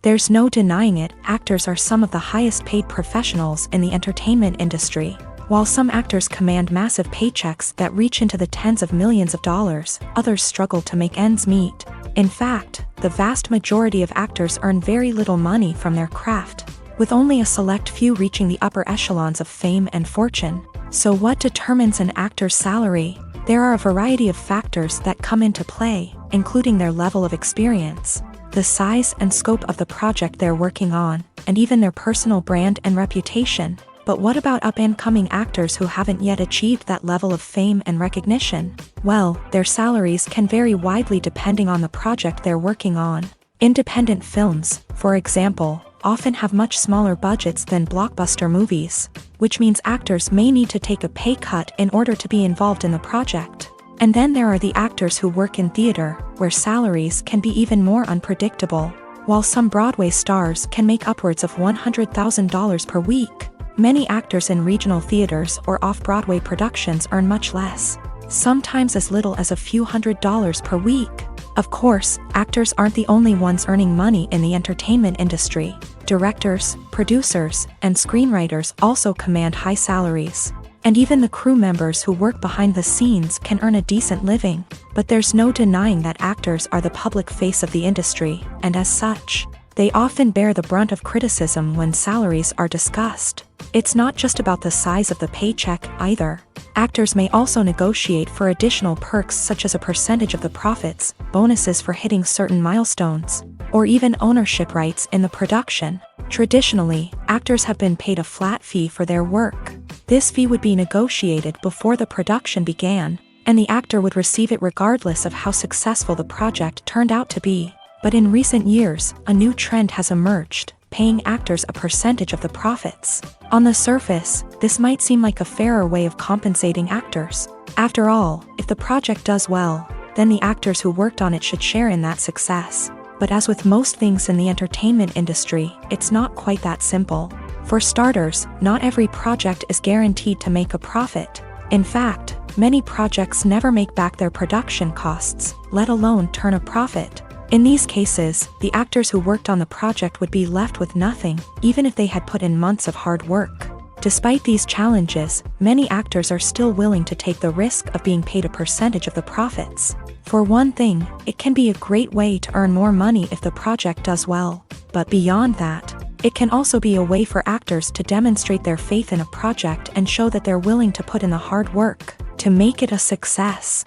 S1: There's no denying it, actors are some of the highest paid professionals in the entertainment industry. While some actors command massive paychecks that reach into the tens of millions of dollars, others struggle to make ends meet. In fact, the vast majority of actors earn very little money from their craft, with only a select few reaching the upper echelons of fame and fortune. So what determines an actor's salary? There are a variety of factors that come into play, including their level of experience, the size and scope of the project they're working on, and even their personal brand and reputation. But what about up-and-coming actors who haven't yet achieved that level of fame and recognition? Well, their salaries can vary widely depending on the project they're working on. Independent films, for example, often have much smaller budgets than blockbuster movies, which means actors may need to take a pay cut in order to be involved in the project. And then there are the actors who work in theater, where salaries can be even more unpredictable. While some Broadway stars can make upwards of $100,000 per week, many actors in regional theaters or off-Broadway productions earn much less, sometimes as little as a few $100s per week. Of course, actors aren't the only ones earning money in the entertainment industry. Directors, producers, and screenwriters also command high salaries. And even the crew members who work behind the scenes can earn a decent living. But there's no denying that actors are the public face of the industry, and as such, they often bear the brunt of criticism when salaries are discussed. It's not just about the size of the paycheck, either. Actors may also negotiate for additional perks such as a percentage of the profits, bonuses for hitting certain milestones, or even ownership rights in the production. Traditionally, actors have been paid a flat fee for their work. This fee would be negotiated before the production began, and the actor would receive it regardless of how successful the project turned out to be. But in recent years, a new trend has emerged, paying actors a percentage of the profits. On the surface, this might seem like a fairer way of compensating actors. After all, if the project does well, then the actors who worked on it should share in that success. But as with most things in the entertainment industry, it's not quite that simple. For starters, not every project is guaranteed to make a profit. In fact, many projects never make back their production costs, let alone turn a profit. In these cases, the actors who worked on the project would be left with nothing, even if they had put in months of hard work. Despite these challenges, many actors are still willing to take the risk of being paid a percentage of the profits. For one thing, it can be a great way to earn more money if the project does well. But beyond that, it can also be a way for actors to demonstrate their faith in a project and show that they're willing to put in the hard work to make it a success.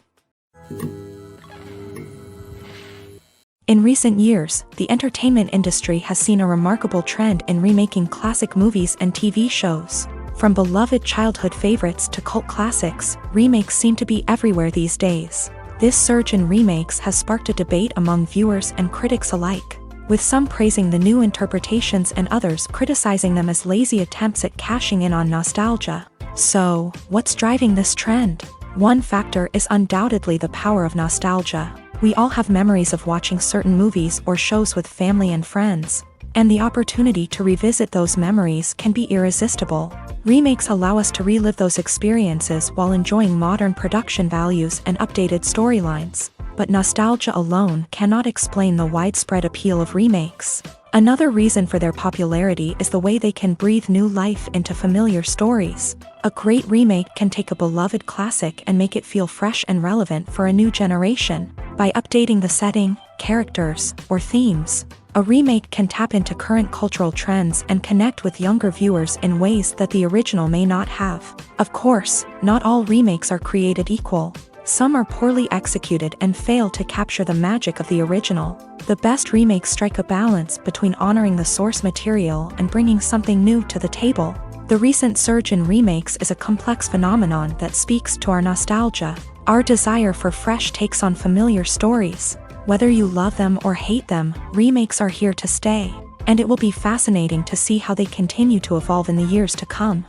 S1: In recent years, the entertainment industry has seen a remarkable trend in remaking classic movies and TV shows. From beloved childhood favorites to cult classics, remakes seem to be everywhere these days. This surge in remakes has sparked a debate among viewers and critics alike, with some praising the new interpretations and others criticizing them as lazy attempts at cashing in on nostalgia. So, what's driving this trend? One factor is undoubtedly the power of nostalgia. We all have memories of watching certain movies or shows with family and friends, and the opportunity to revisit those memories can be irresistible. Remakes allow us to relive those experiences while enjoying modern production values and updated storylines. But nostalgia alone cannot explain the widespread appeal of remakes. Another reason for their popularity is the way they can breathe new life into familiar stories. A great remake can take a beloved classic and make it feel fresh and relevant for a new generation. By updating the setting, characters, or themes, a remake can tap into current cultural trends and connect with younger viewers in ways that the original may not have. Of course, not all remakes are created equal. Some are poorly executed and fail to capture the magic of the original. The best remakes strike a balance between honoring the source material and bringing something new to the table. The recent surge in remakes is a complex phenomenon that speaks to our nostalgia, our desire for fresh takes on familiar stories. Whether you love them or hate them, remakes are here to stay, and it will be fascinating to see how they continue to evolve in the years to come.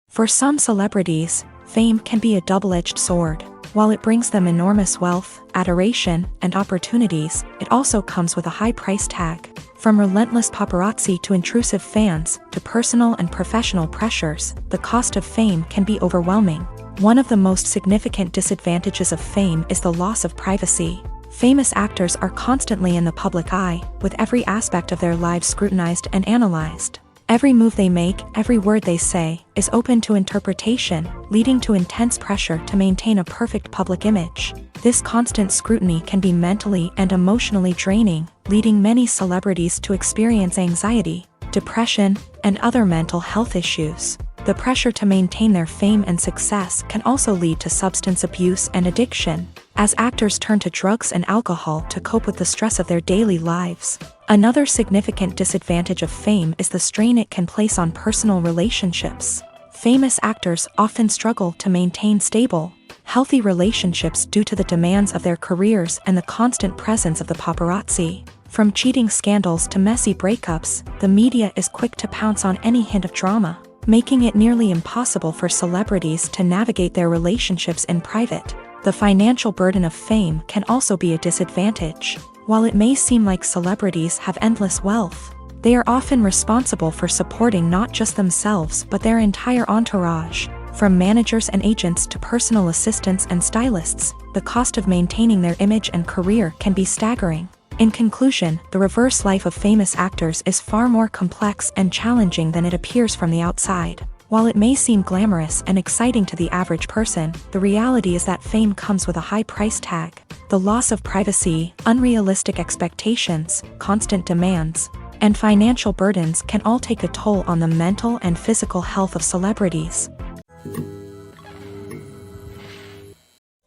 S1: For some celebrities, fame can be a double-edged sword. While it brings them enormous wealth, adoration, and opportunities, it also comes with a high price tag. From relentless paparazzi to intrusive fans, to personal and professional pressures, the cost of fame can be overwhelming. One of the most significant disadvantages of fame is the loss of privacy. Famous actors are constantly in the public eye, with every aspect of their lives scrutinized and analyzed. Every move they make, every word they say, is open to interpretation, leading to intense pressure to maintain a perfect public image. This constant scrutiny can be mentally and emotionally draining, leading many celebrities to experience anxiety, depression, and other mental health issues. The pressure to maintain their fame and success can also lead to substance abuse and addiction, as actors turn to drugs and alcohol to cope with the stress of their daily lives. Another significant disadvantage of fame is the strain it can place on personal relationships. Famous actors often struggle to maintain stable, healthy relationships due to the demands of their careers and the constant presence of the paparazzi. From cheating scandals to messy breakups, the media is quick to pounce on any hint of drama, making it nearly impossible for celebrities to navigate their relationships in private. The financial burden of fame can also be a disadvantage. While it may seem like celebrities have endless wealth, they are often responsible for supporting not just themselves but their entire entourage. From managers and agents to personal assistants and stylists, the cost of maintaining their image and career can be staggering. In conclusion, the reverse life of famous actors is far more complex and challenging than it appears from the outside. While it may seem glamorous and exciting to the average person, the reality is that fame comes with a high price tag. The loss of privacy, unrealistic expectations, constant demands, and financial burdens can all take a toll on the mental and physical health of celebrities.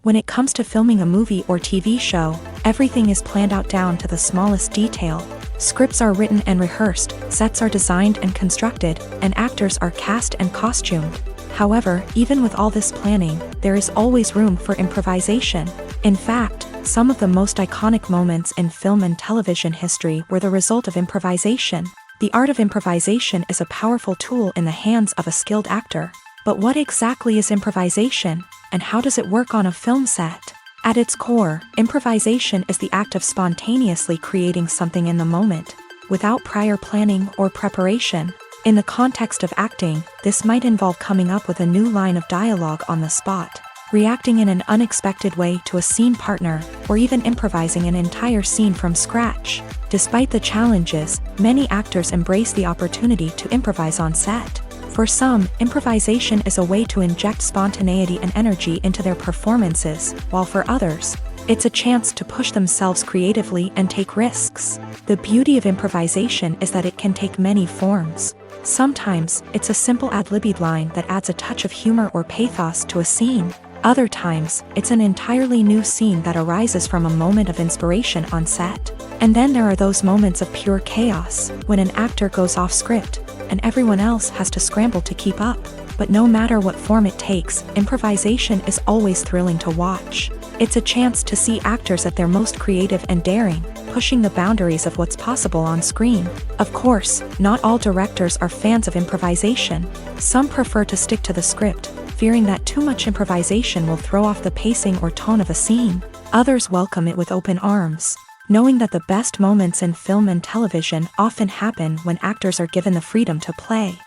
S1: When it comes to filming a movie or TV show, everything is planned out down to the smallest detail. Scripts are written and rehearsed, sets are designed and constructed, and actors are cast and costumed. However, even with all this planning, there is always room for improvisation. In fact, some of the most iconic moments in film and television history were the result of improvisation. The art of improvisation is a powerful tool in the hands of a skilled actor. But what exactly is improvisation, and how does it work on a film set? At its core, improvisation is the act of spontaneously creating something in the moment, without prior planning or preparation. In the context of acting, this might involve coming up with a new line of dialogue on the spot, reacting in an unexpected way to a scene partner, or even improvising an entire scene from scratch. Despite the challenges, many actors embrace the opportunity to improvise on set. For some, improvisation is a way to inject spontaneity and energy into their performances, while for others, it's a chance to push themselves creatively and take risks. The beauty of improvisation is that it can take many forms. Sometimes, it's a simple ad-libbed line that adds a touch of humor or pathos to a scene. Other times, it's an entirely new scene that arises from a moment of inspiration on set. And then there are those moments of pure chaos, when an actor goes off script, and everyone else has to scramble to keep up. But no matter what form it takes, improvisation is always thrilling to watch. It's a chance to see actors at their most creative and daring, pushing the boundaries of what's possible on screen. Of course, not all directors are fans of improvisation. Some prefer to stick to the script, fearing that too much improvisation will throw off the pacing or tone of a scene. Others welcome it with open arms, knowing that the best moments in film and television often happen when actors are given the freedom to play.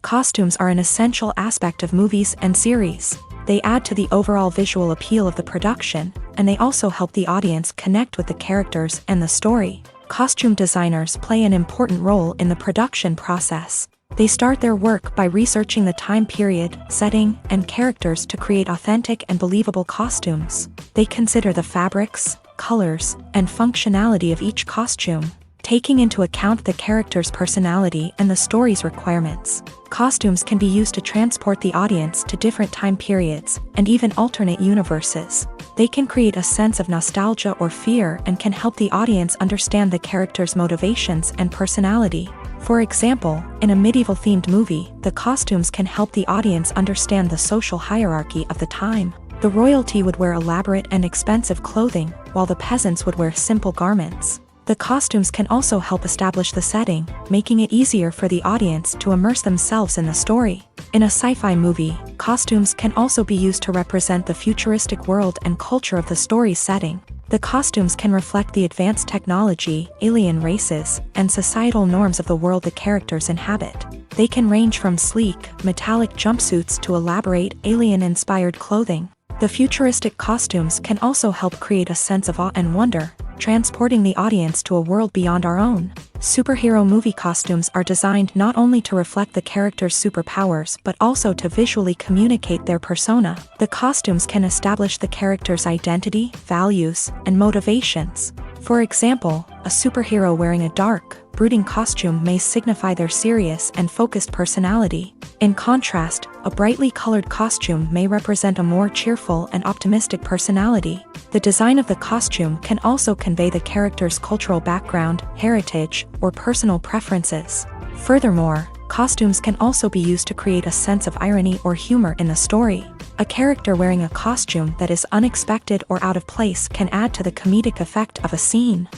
S1: Costumes are an essential aspect of movies and series. They add to the overall visual appeal of the production, and they also help the audience connect with the characters and the story. Costume designers play an important role in the production process. They start their work by researching the time period, setting, and characters to create authentic and believable costumes. They consider the fabrics, colors, and functionality of each costume, taking into account the character's personality and the story's requirements. Costumes can be used to transport the audience to different time periods, and even alternate universes. They can create a sense of nostalgia or fear and can help the audience understand the character's motivations and personality. For example, in a medieval-themed movie, the costumes can help the audience understand the social hierarchy of the time. The royalty would wear elaborate and expensive clothing, while the peasants would wear simple garments. The costumes can also help establish the setting, making it easier for the audience to immerse themselves in the story. In a sci-fi movie, costumes can also be used to represent the futuristic world and culture of the story's setting. The costumes can reflect the advanced technology, alien races, and societal norms of the world the characters inhabit. They can range from sleek, metallic jumpsuits to elaborate, alien-inspired clothing. The futuristic costumes can also help create a sense of awe and wonder, transporting the audience to a world beyond our own. Superhero movie costumes are designed not only to reflect the character's superpowers but also to visually communicate their persona. The costumes can establish the character's identity, values, and motivations. For example, a superhero wearing a dark, brooding costume may signify their serious and focused personality. In contrast, a brightly colored costume may represent a more cheerful and optimistic personality. The design of the costume can also convey the character's cultural background, heritage, or personal preferences. Furthermore, costumes can also be used to create a sense of irony or humor in the story. A character wearing a costume that is unexpected or out of place can add to the comedic effect of a scene.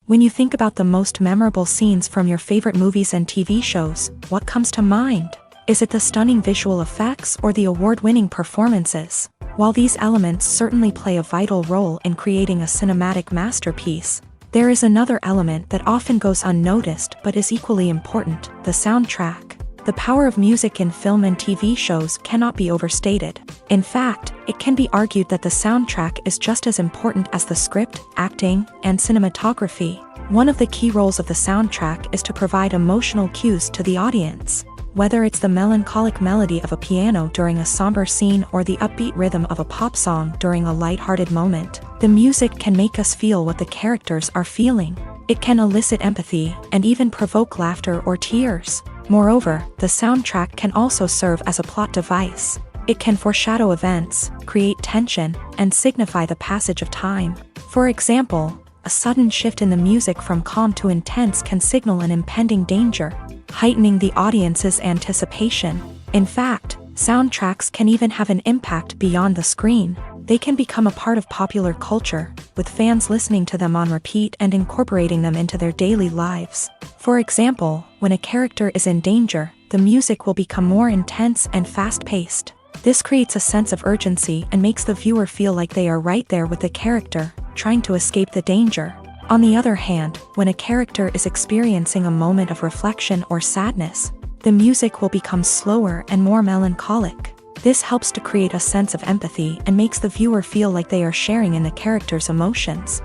S1: When you think about the most memorable scenes from your favorite movies and TV shows, what comes to mind? Is it the stunning visual effects or the award-winning performances? While these elements certainly play a vital role in creating a cinematic masterpiece, there is another element that often goes unnoticed but is equally important: the soundtrack. The power of music in film and TV shows cannot be overstated. In fact, it can be argued that the soundtrack is just as important as the script, acting, and cinematography. One of the key roles of the soundtrack is to provide emotional cues to the audience. Whether it's the melancholic melody of a piano during a somber scene or the upbeat rhythm of a pop song during a lighthearted moment, the music can make us feel what the characters are feeling. It can elicit empathy and even provoke laughter or tears. Moreover, the soundtrack can also serve as a plot device. It can foreshadow events, create tension, and signify the passage of time. For example, a sudden shift in the music from calm to intense can signal an impending danger, heightening the audience's anticipation. In fact, soundtracks can even have an impact beyond the screen. They can become a part of popular culture, with fans listening to them on repeat and incorporating them into their daily lives. For example, when a character is in danger, the music will become more intense and fast-paced. This creates a sense of urgency and makes the viewer feel like they are right there with the character, trying to escape the danger. On the other hand, when a character is experiencing a moment of reflection or sadness, the music will become slower and more melancholic. This helps to create a sense of empathy and makes the viewer feel like they are sharing in the character's emotions.